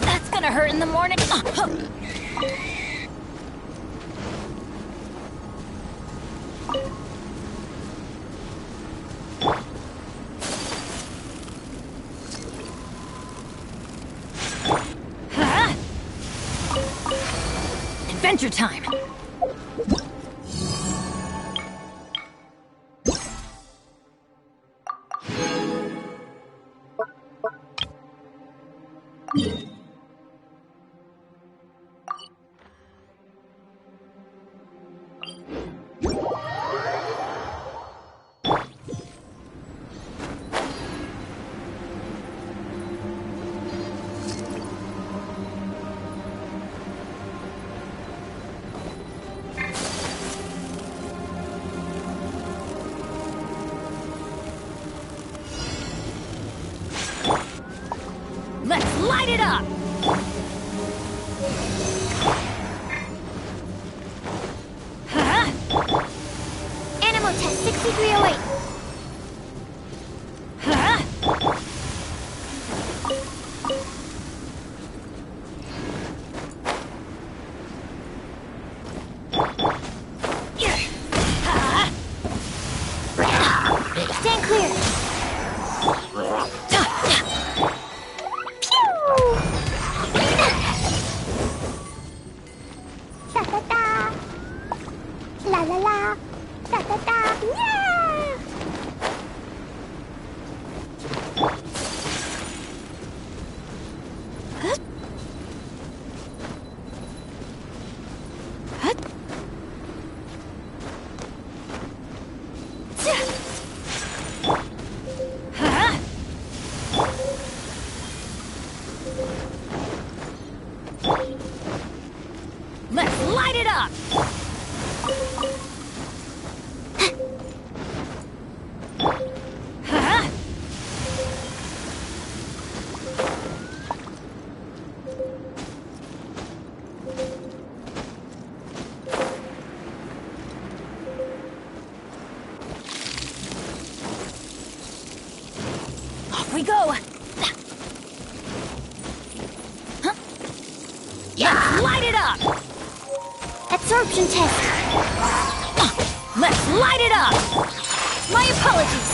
That's gonna hurt in the morning. Adventure time! Let's light it up! Animal test 6308. Stand clear. Da-da-da. La-la-la. Da-da-da. Yeah! Let's light it up! Off we go! Let's light it up! Absorption test. Let's light it up! My apologies.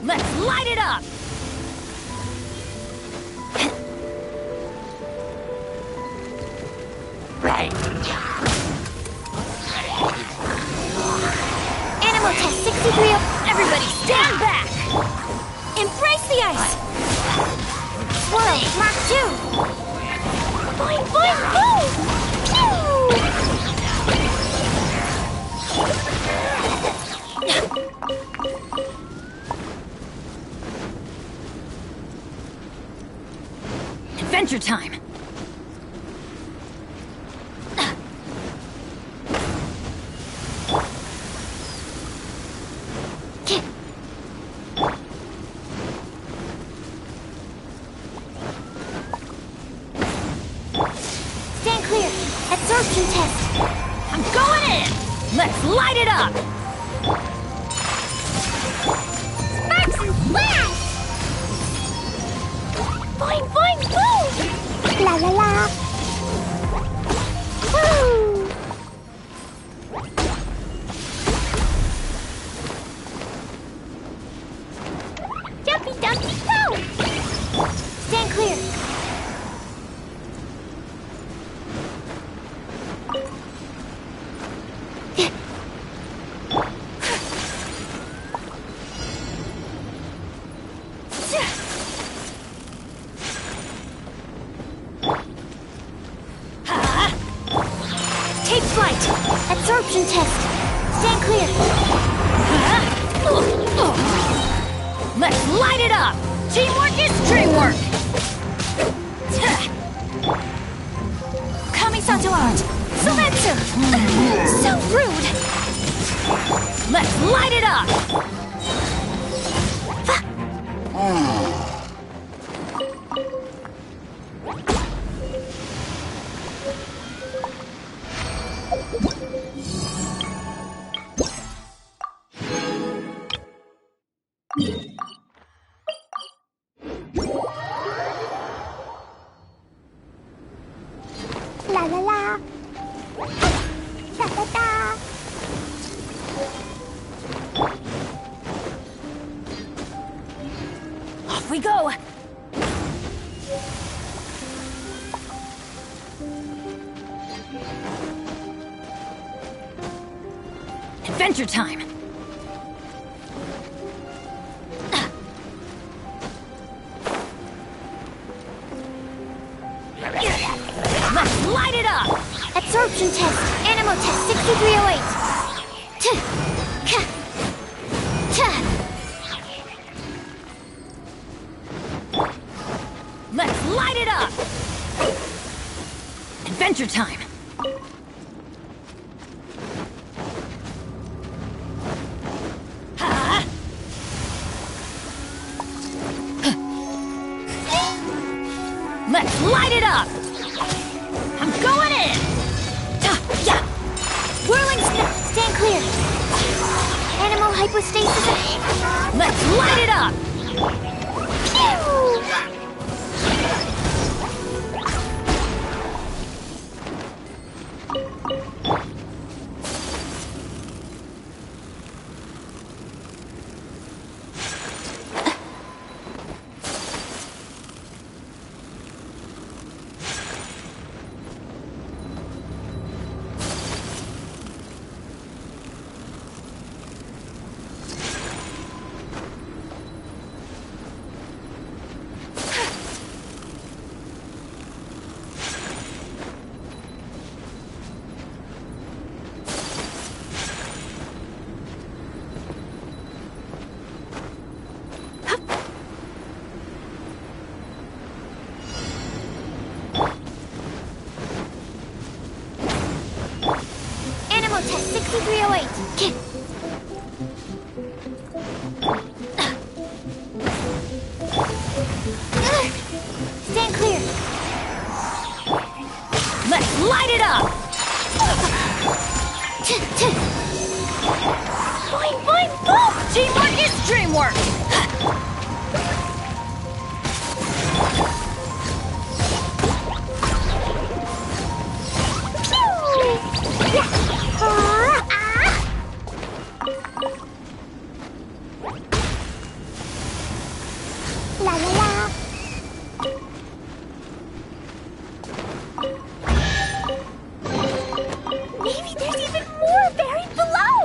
Let's light it up! Animal test 6308. Everybody stand back! Embrace the ice! Swirl, Mark 2. Boing, boing, boom! Adventure time! Stand clear. Absorption test. I'm going in! Let's light it up! Sparks and splash! Boing, boing, boom! La la la! Woo! Jumpy, dumpy, go! Stand clear. Take flight. Absorption test. Stand clear. Let's light it up! Teamwork is dreamwork! Kamisato art! Sometsu! So rude! Let's light it up! La la la. Da da da. Off we go! Adventure time! Let's light it up! Absorption test. Animal test 6308. Let's light it up! Adventure time! Let's light it up! I'm going in! Yeah! Whirling snap. Stand clear. Animal hypostasis. Let's light it up! Animal test 6308. Stand clear. Let's light it up! Boing, boing, boom! Teamwork is dreamwork! La la la. Maybe there's even more buried below.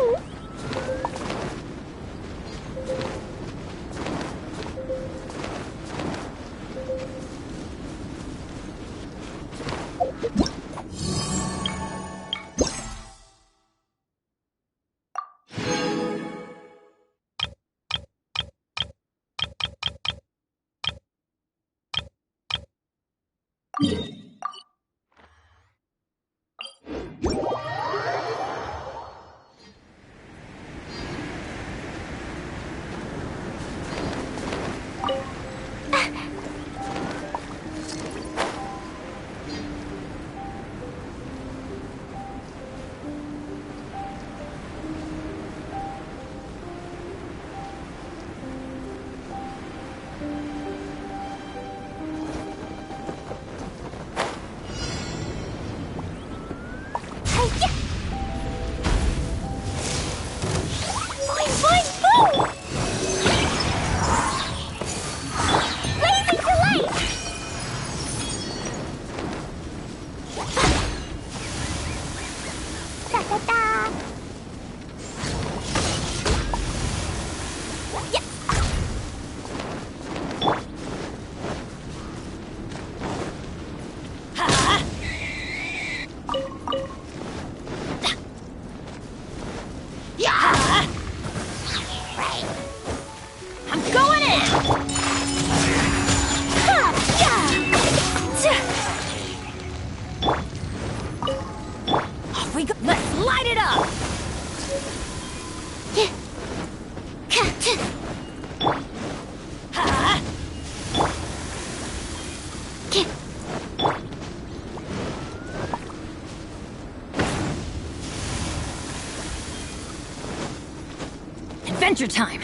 Adventure time!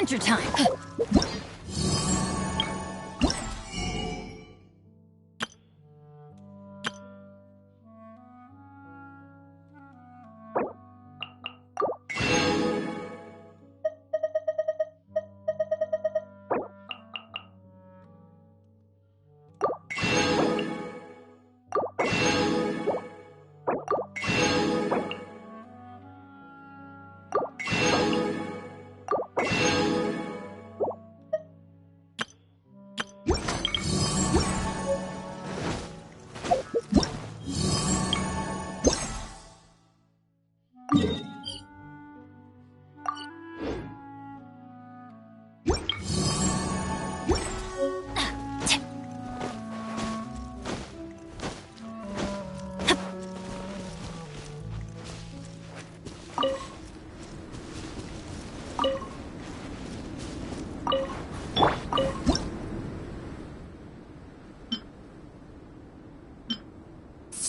adventure time!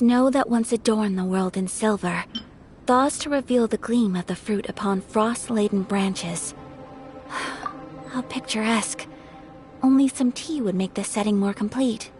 Snow that once adorned the world in silver, thaws to reveal the gleam of the fruit upon frost-laden branches. How picturesque. Only some tea would make the setting more complete.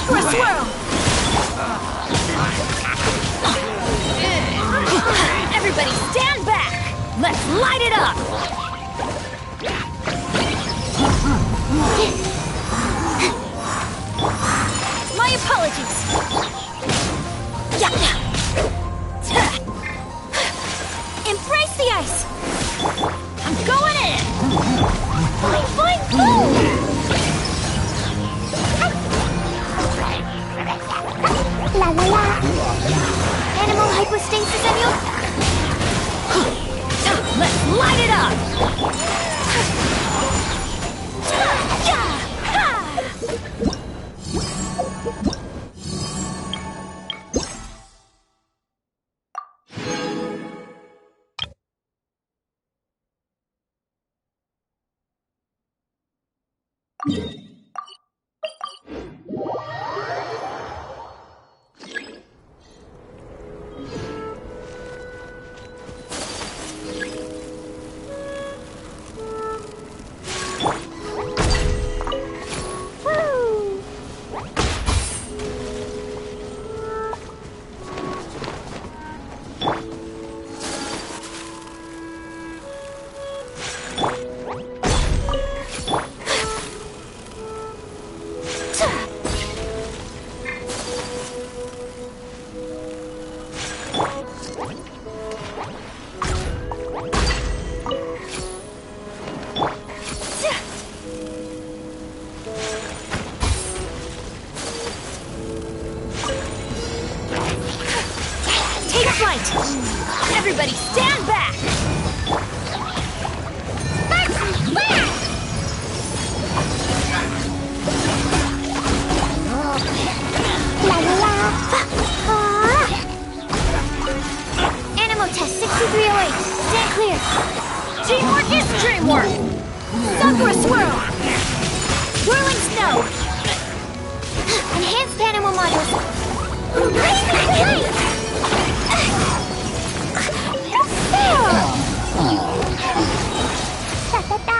Sakura swirl! Everybody stand back! Let's light it up! My apologies! Yeah. Embrace the ice! I'm going in! Boing, boing, boom! La la la. Animal hypostasis emul... Let's light it up! Everybody stand back! La la la. Animal test 6308. Stand clear. Teamwork is dreamwork. Sakura swirl. Whirling snow. Enhanced animal modules. Da da da.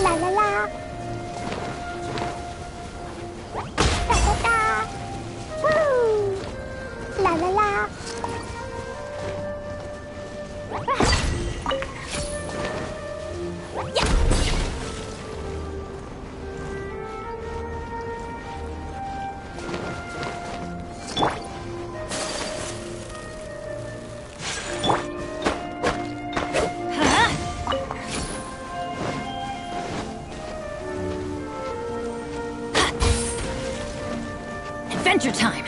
La la la. Da da da. Woo. La la la. Adventure time!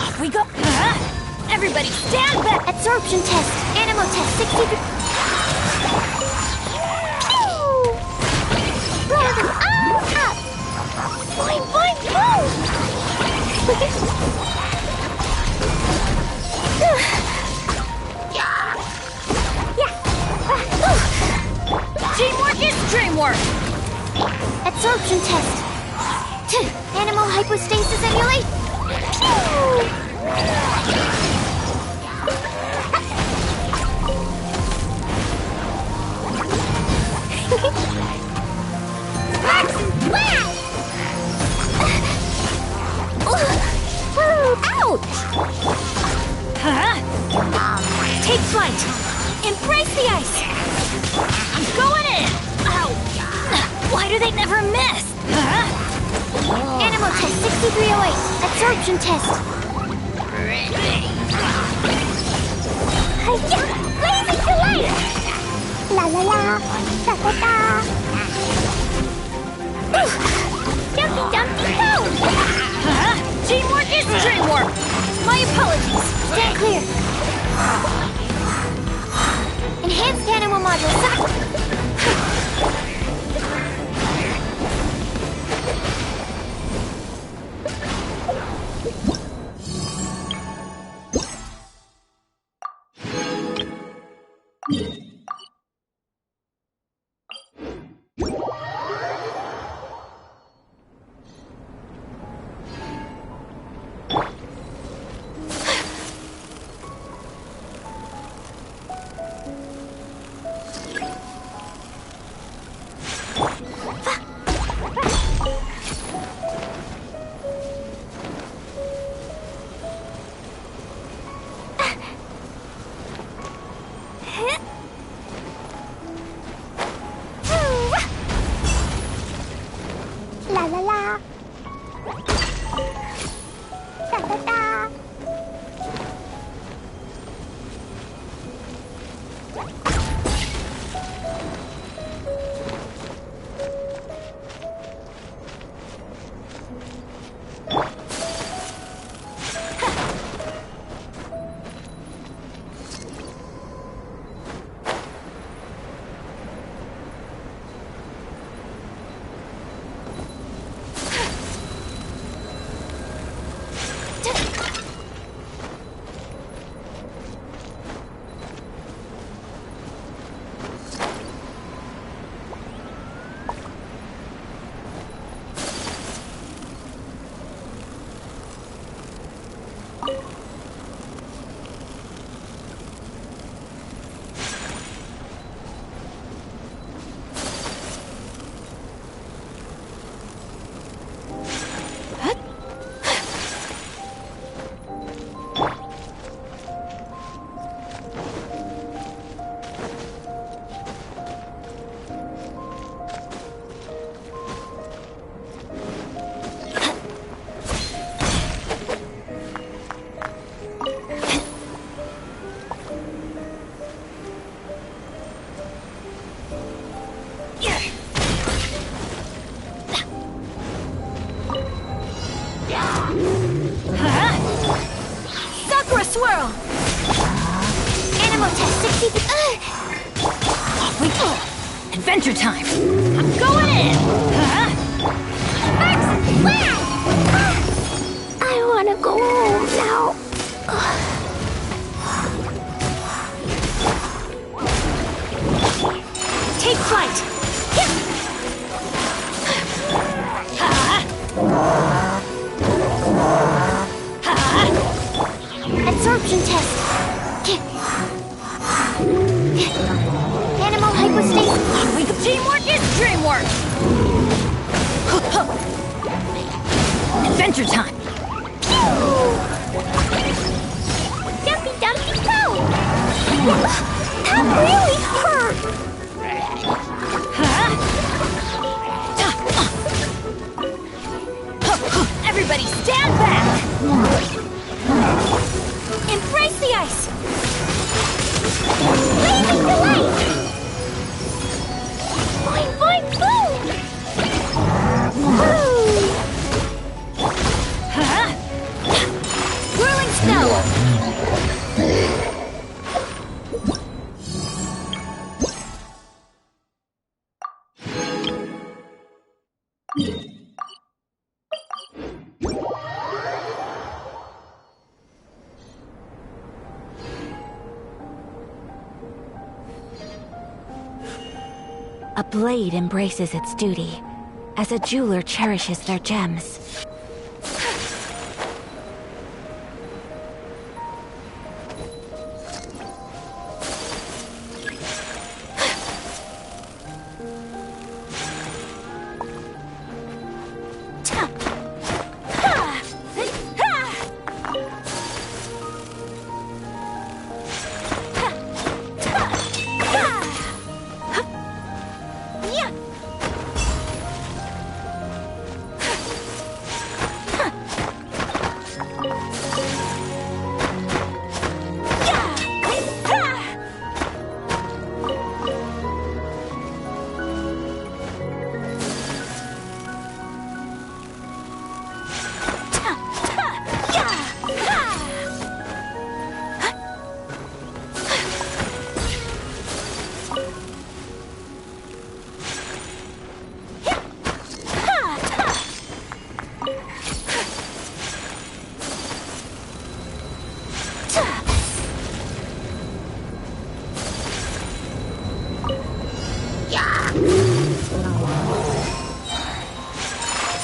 Off we go! Everybody stand back! Absorption test. Animal test 63... Roll them all up. Boing, boing, boom! Teamwork is dreamwork! Absorption test. Animal hypostasis emulate. Sparks and flash. 308, absorption test. Hiya! Blazing to light! La la la, da da da. Jumpy dumpty go! Teamwork is dreamwork! My apologies! Stand clear. Enhanced animal module. La la la. Da da da. Sakura swirl! Animal test 60. Off we go! Adventure time! I'm going in! I wanna go home now. Take flight! Absorption test. Animal hypostasis. Teamwork is dreamwork! Adventure time! Jumpy dumpty go! That really hurt! Everybody stand back! Embrace the ice! Blazing delight! Boing boing boom! Whirling snow! A blade embraces its duty, as a jeweler cherishes their gems.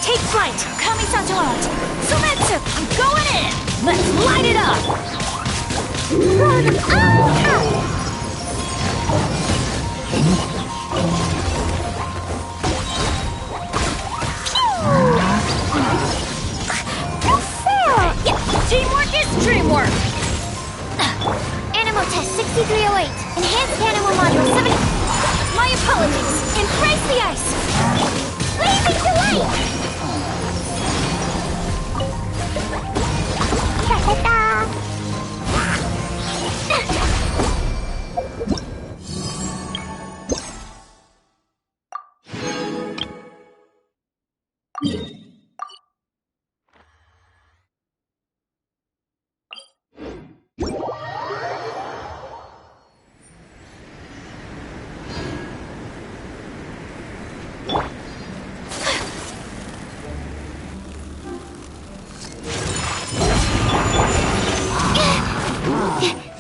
Take flight! Kami-Sato-Art! Sumetsu! I'm going in! Let's light it up! Yeah, teamwork is dreamwork! Animal test 6308. Enhanced animal module 70. My apologies. Embrace the ice. Blazing delight! Ta-ta-ta!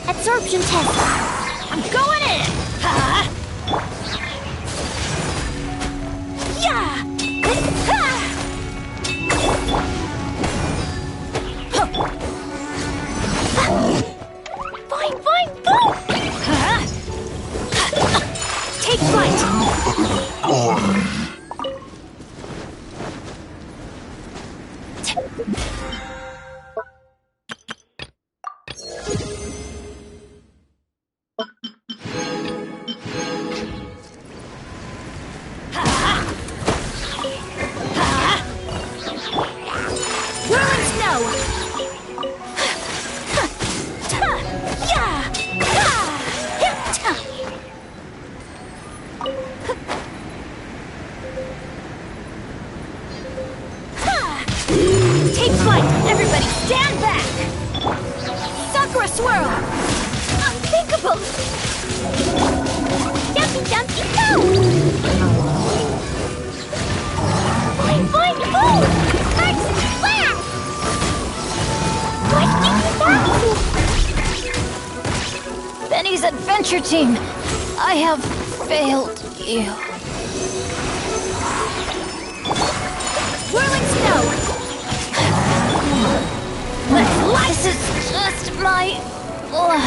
Absorption test. I'm going in! Ha! Yeah! Ha! Fine, fine, boom! Ha! Take flight! Whirling snow! Yeah! Take flight! Everybody stand back! Sakura swirl! Unthinkable! Jumpy, jumpy, go! Boing, boing, boom! Sparks and splash! What did you do? Benny's adventure team! I have failed you. Whirling snow! This is just my luck.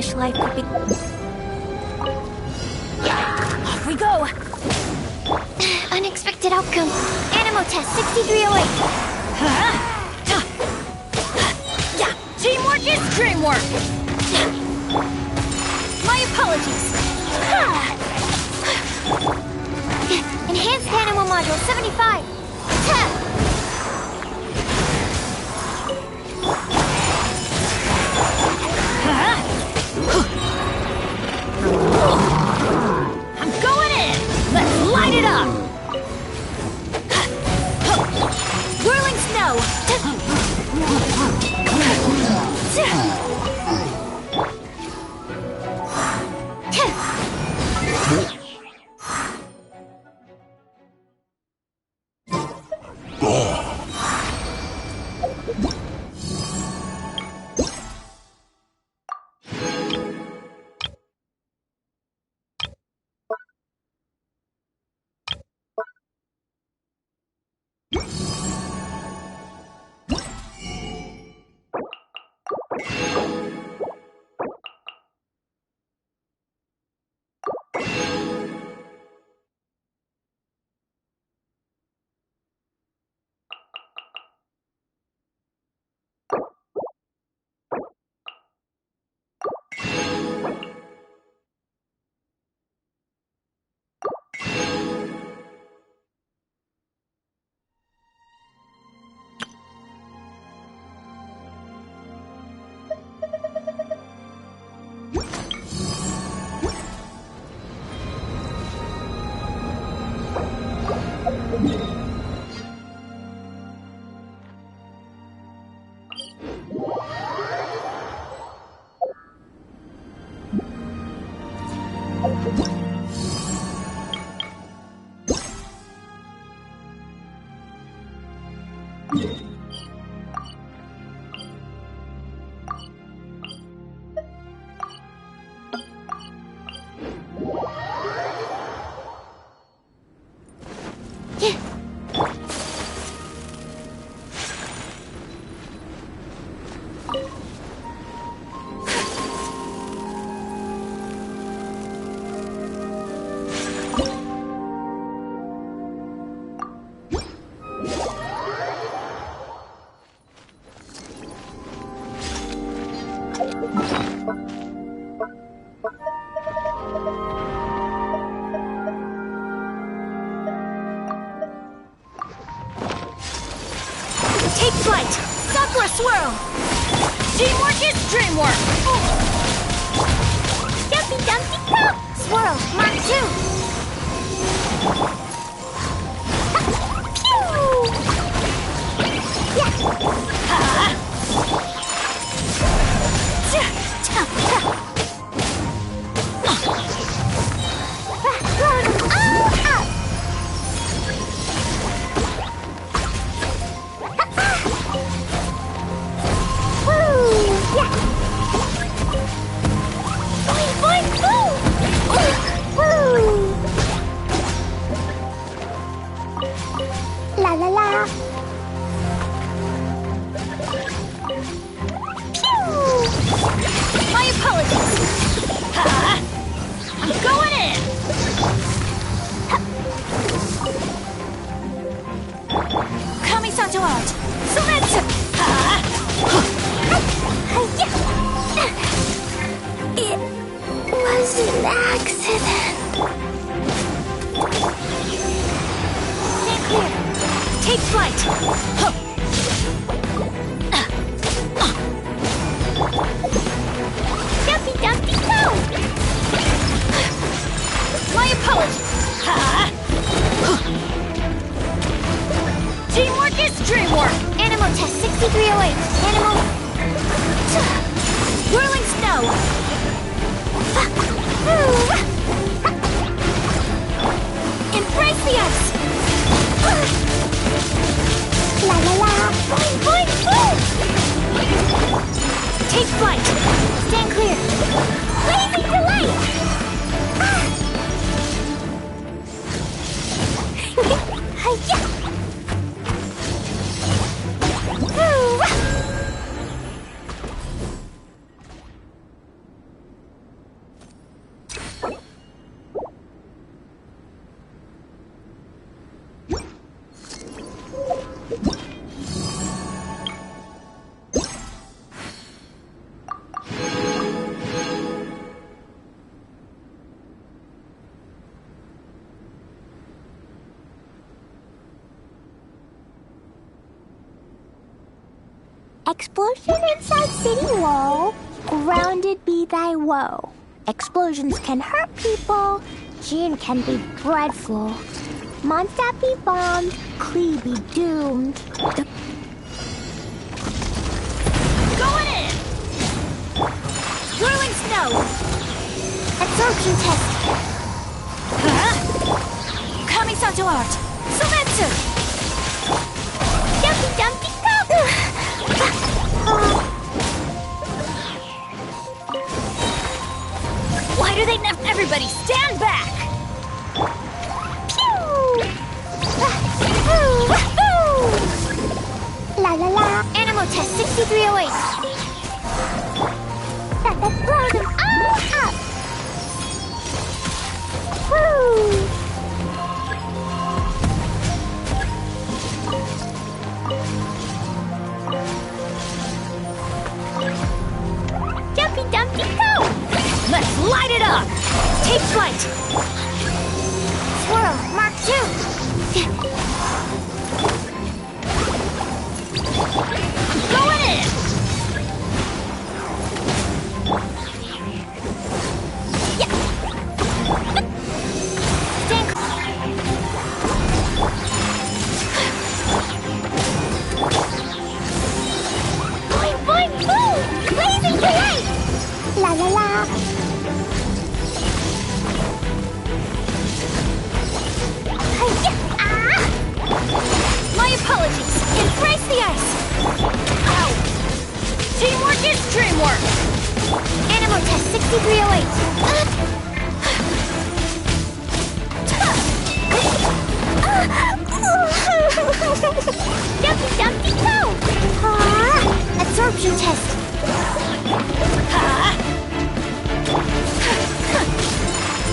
wish life could be... Off we go! Unexpected outcome. Animo test 6308. Yeah, teamwork is dreamwork! My apologies. Enhanced animal module 75. Take flight! Sakura swirl! Teamwork is dreamwork! Dumpy dumpty go! Swirl, Mark 2! La la la. My apologies! I'm going in! Kamisato out! Sumetsu! It was an accident. Stand clear! Take flight! Dumpy dumpty go! My apologies! Teamwork is dreamwork! Animal test 6308. Animal. Whirling snow! Embrace the ice! La la la. Boing boing boing. Take flight! Stand clear! Blazing delight. Hiya. Explosion inside city wall. Grounded be thy woe. Explosions can hurt people. Gin can be dreadful. Mondstadt be bombed. Klee be doomed. Going in! Whirling snow! Absorption test. Kamisato art! Sumetsu! Dumpy dumpty go. Why do they everybody stand back? La la la. Animal test 6308. That blow them all up. Woo. Dumpy dumpty go. Let's light it up! Take flight! Swirl, Mark 2. Going in! Stand boing boing boom. Blazing delight. La la la. Hiya. Ah. My apologies! Embrace the ice! Ow! Teamwork is dreamwork! Animal test 6308. Dumpy dumpty go. Absorption test.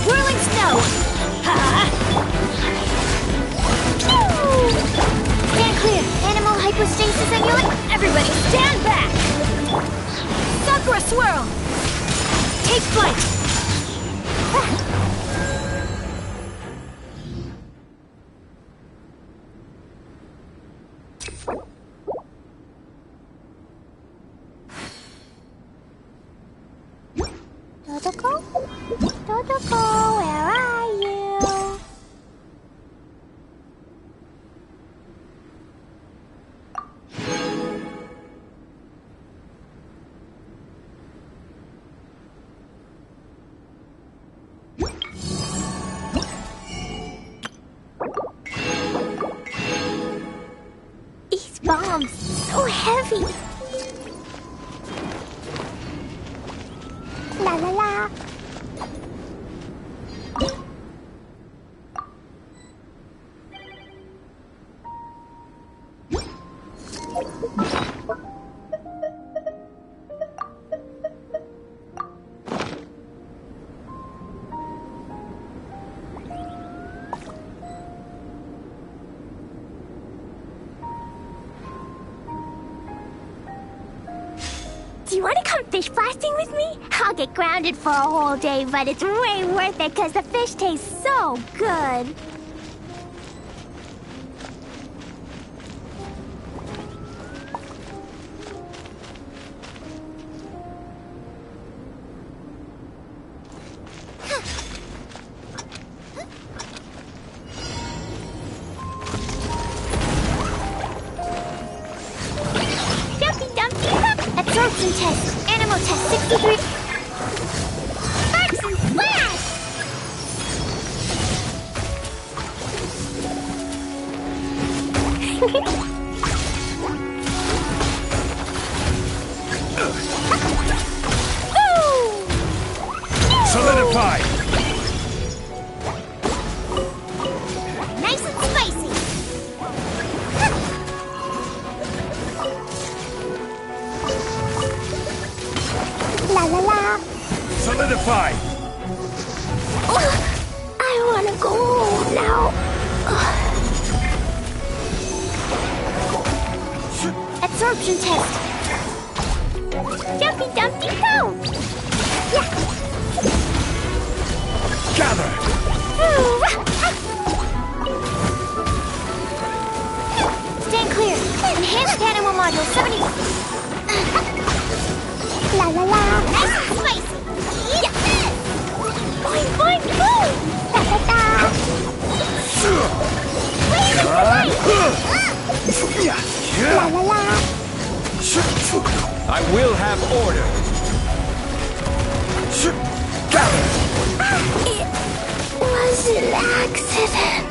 Whirling snow! Stand clear. Animal hypostasis on your... Everybody stand back! Sakura a swirl! Take flight! Dodoko? Dodoko, where are you? These bombs, so heavy. La la la. Do you want to come fish blasting with me? I'll get grounded for a whole day, but it's way worth it because the fish tastes so good. Dumpty Dumpty Duck! Absorption test. Animal test 63. Sparks and splash! Solidify! Nice and spicy. La la la. Solidify! I want to go home now. Absorption test. Dumpty Dumpty go. Yeah. Gather! Stand clear. Enhanced animal module 70. La la la. Nice and spicy. Yeah. Boing boing boing. Da da da. Wave is the light. La la la. I will have order. Gather! It was an accident.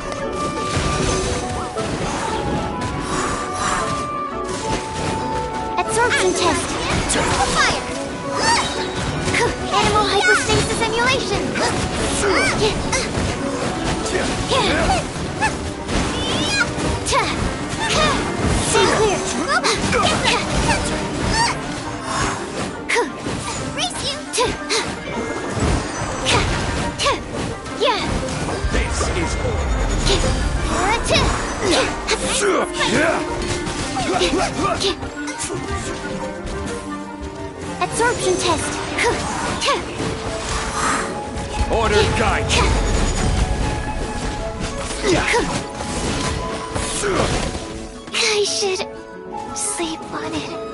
Absorption test. Fire. Animal hypostasis emulation. Stay clear. Race you. This is Absorption test. order guide. I should sleep on it.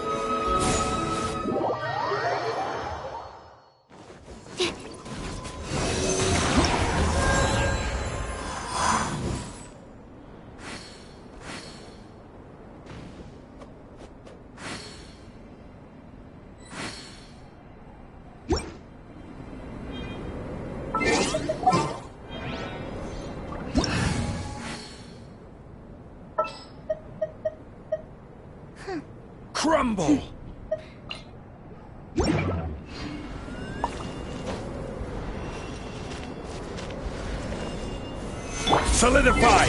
Crumble! Solidify!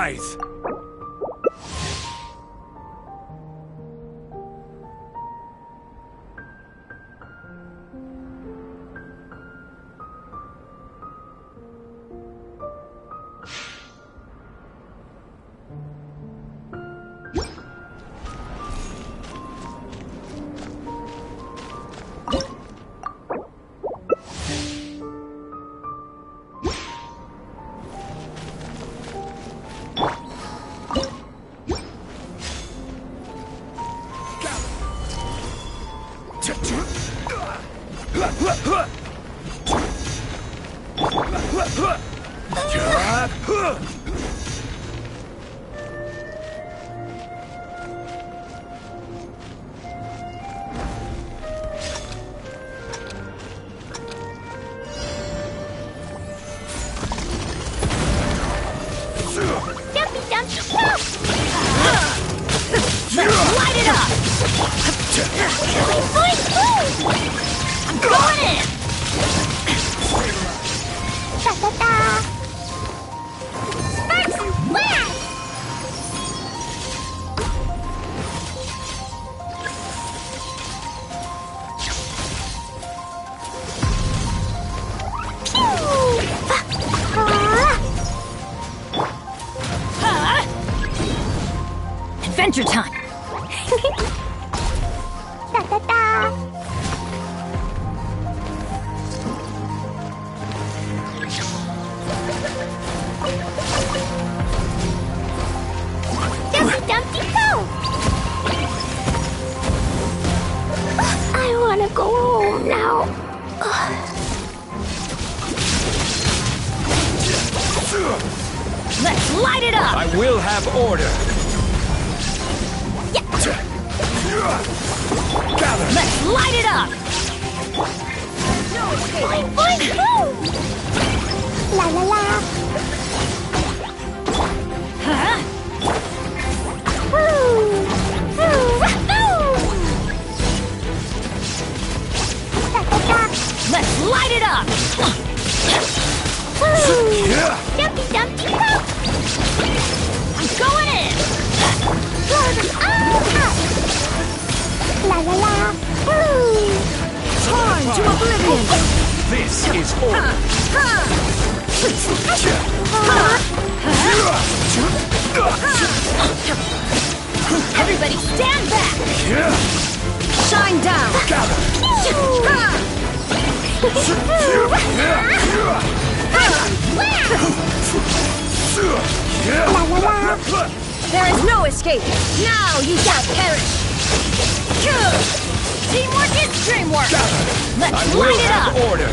Rise! Light it up! I'm going in! Ta-ta-ta! Sparks and flash! Adventure time! Ta-ta-ta! Dumpty Dumpty Go! I wanna go home now. Let's light it up! I will have order. Gather. Let's light it up! Boing, boing, boom! La la la! Huh? Woo! Woo! Wahoo! Ta-ta-ta! Let's light it up! Woo! Dumpty Dumpty Go! I'm going in! Blow them all up! La la la! Woo! Time to oblivion! This is order. Everybody stand back! Shine down! There is no escape! Now you shall perish! Teamwork is dreamwork! Let's I will light it have up! order.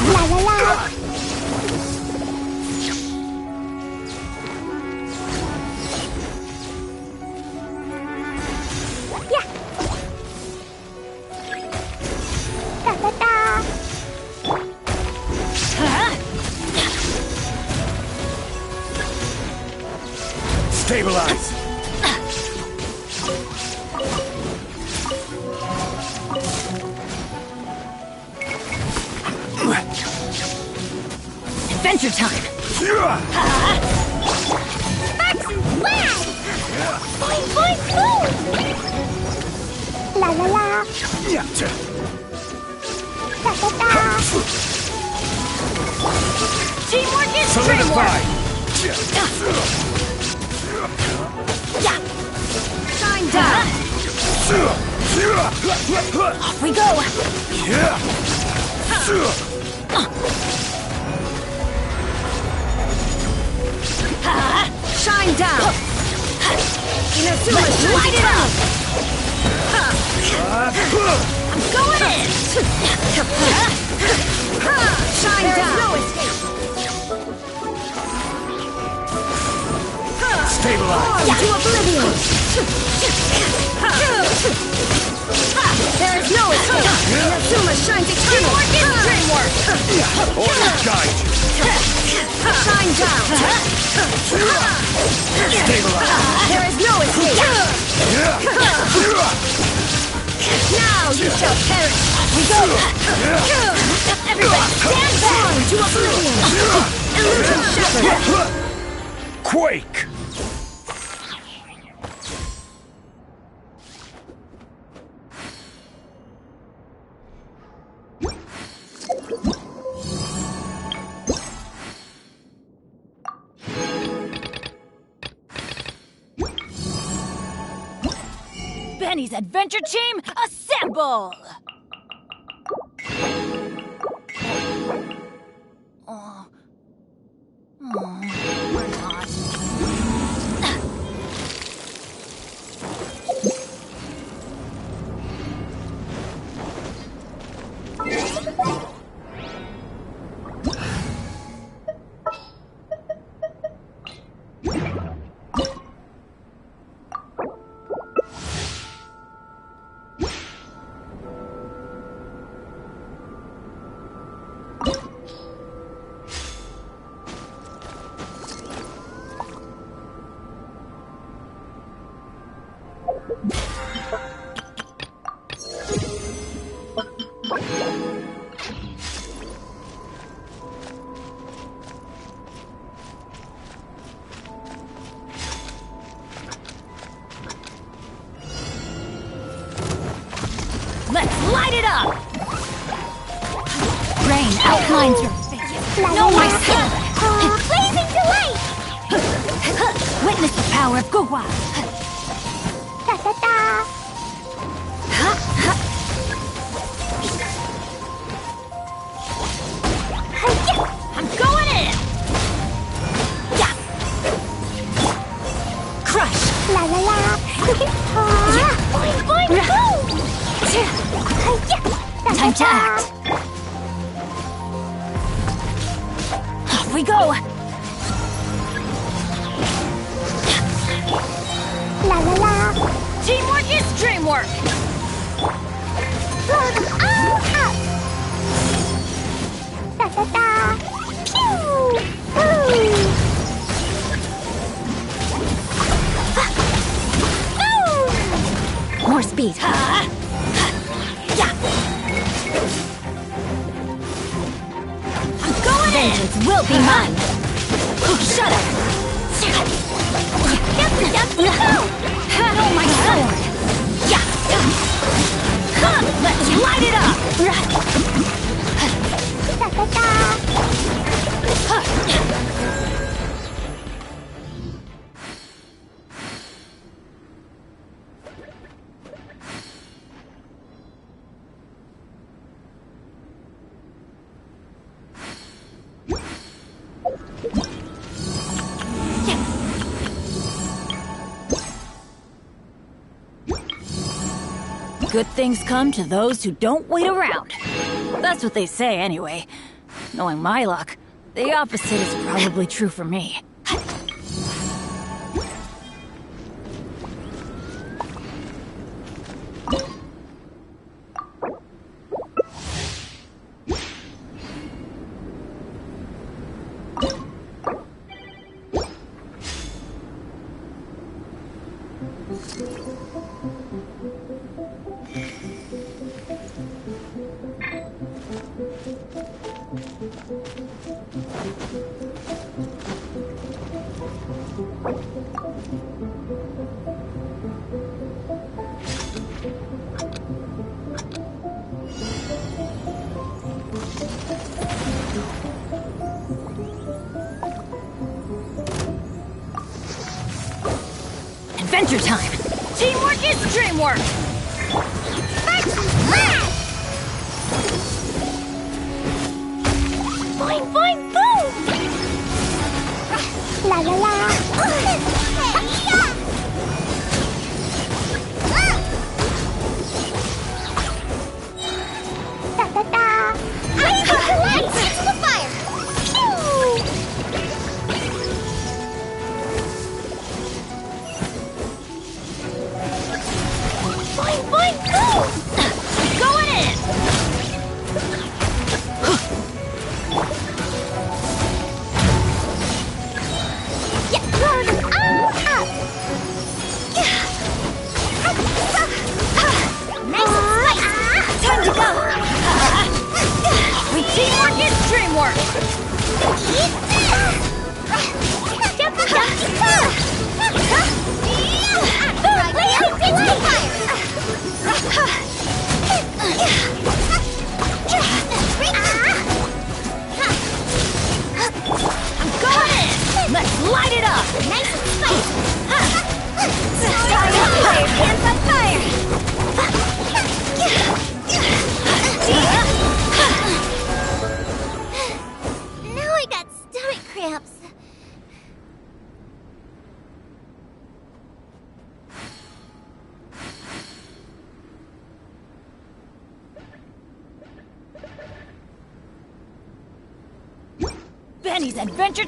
La la la! Yeah! Ta ta ta! Stabilize! Adventure time! Sparks and flash! Boing, boing, boom! La la la! Da da da! Teamwork is Solidified! Shine down! Off we go! Shine down! Let's light it up! I'm going in! Shine down! No escape! Stabilize! To oblivion! There is no escape! Inazuma shines eternal! Teamwork is dreamwork! Order guide! Shine down! Stabilize! There is no escape! Now you shall perish! We go! Everybody stand back! To oblivion! Illusion shattered! Quake! Benny's adventure team, assemble! We're not. Let's light it up! Rain outlines your face. No, my son! Blazing delight! Witness the power of Gugwa! Da da da! I'm going in! Yeah! Crush! La la la! Boing, boing, boom! Time to act! Off we go! La la la! Teamwork is dreamwork! Blow them all up! Da da da! Pew! Boom! More speed. I'm going Vengeance will be mine. Shut up! Oh, my sword! Let's light it up! Da da da! Good things come to those who don't wait around. That's what they say anyway. Knowing my luck, the opposite is probably true for me. adventure time! Teamwork is dreamwork! Boing, boing, boom! La la la! Da da da! I collect the fire! Boing, boing, boom! Going in! Yeah, blow them all up! Nice and spicy! Time to go! Teamwork is dreamwork! Jumpy, jumpy, boom! I'm going in! Let's light it up! Nice and spicy! Fire, hands on fire! Now I got stomach cramps. Benny's adventure.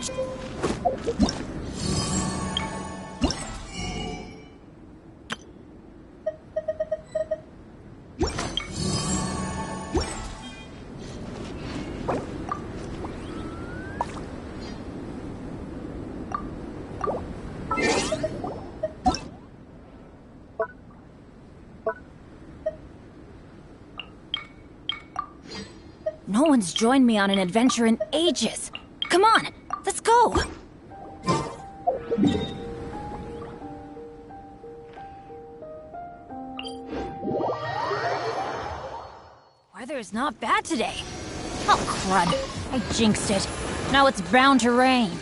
No one's joined me on an adventure in ages. Come on, let's go! Weather is not bad today. Oh, crud. I jinxed it. Now it's bound to rain.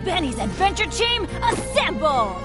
Benny's adventure team, assemble!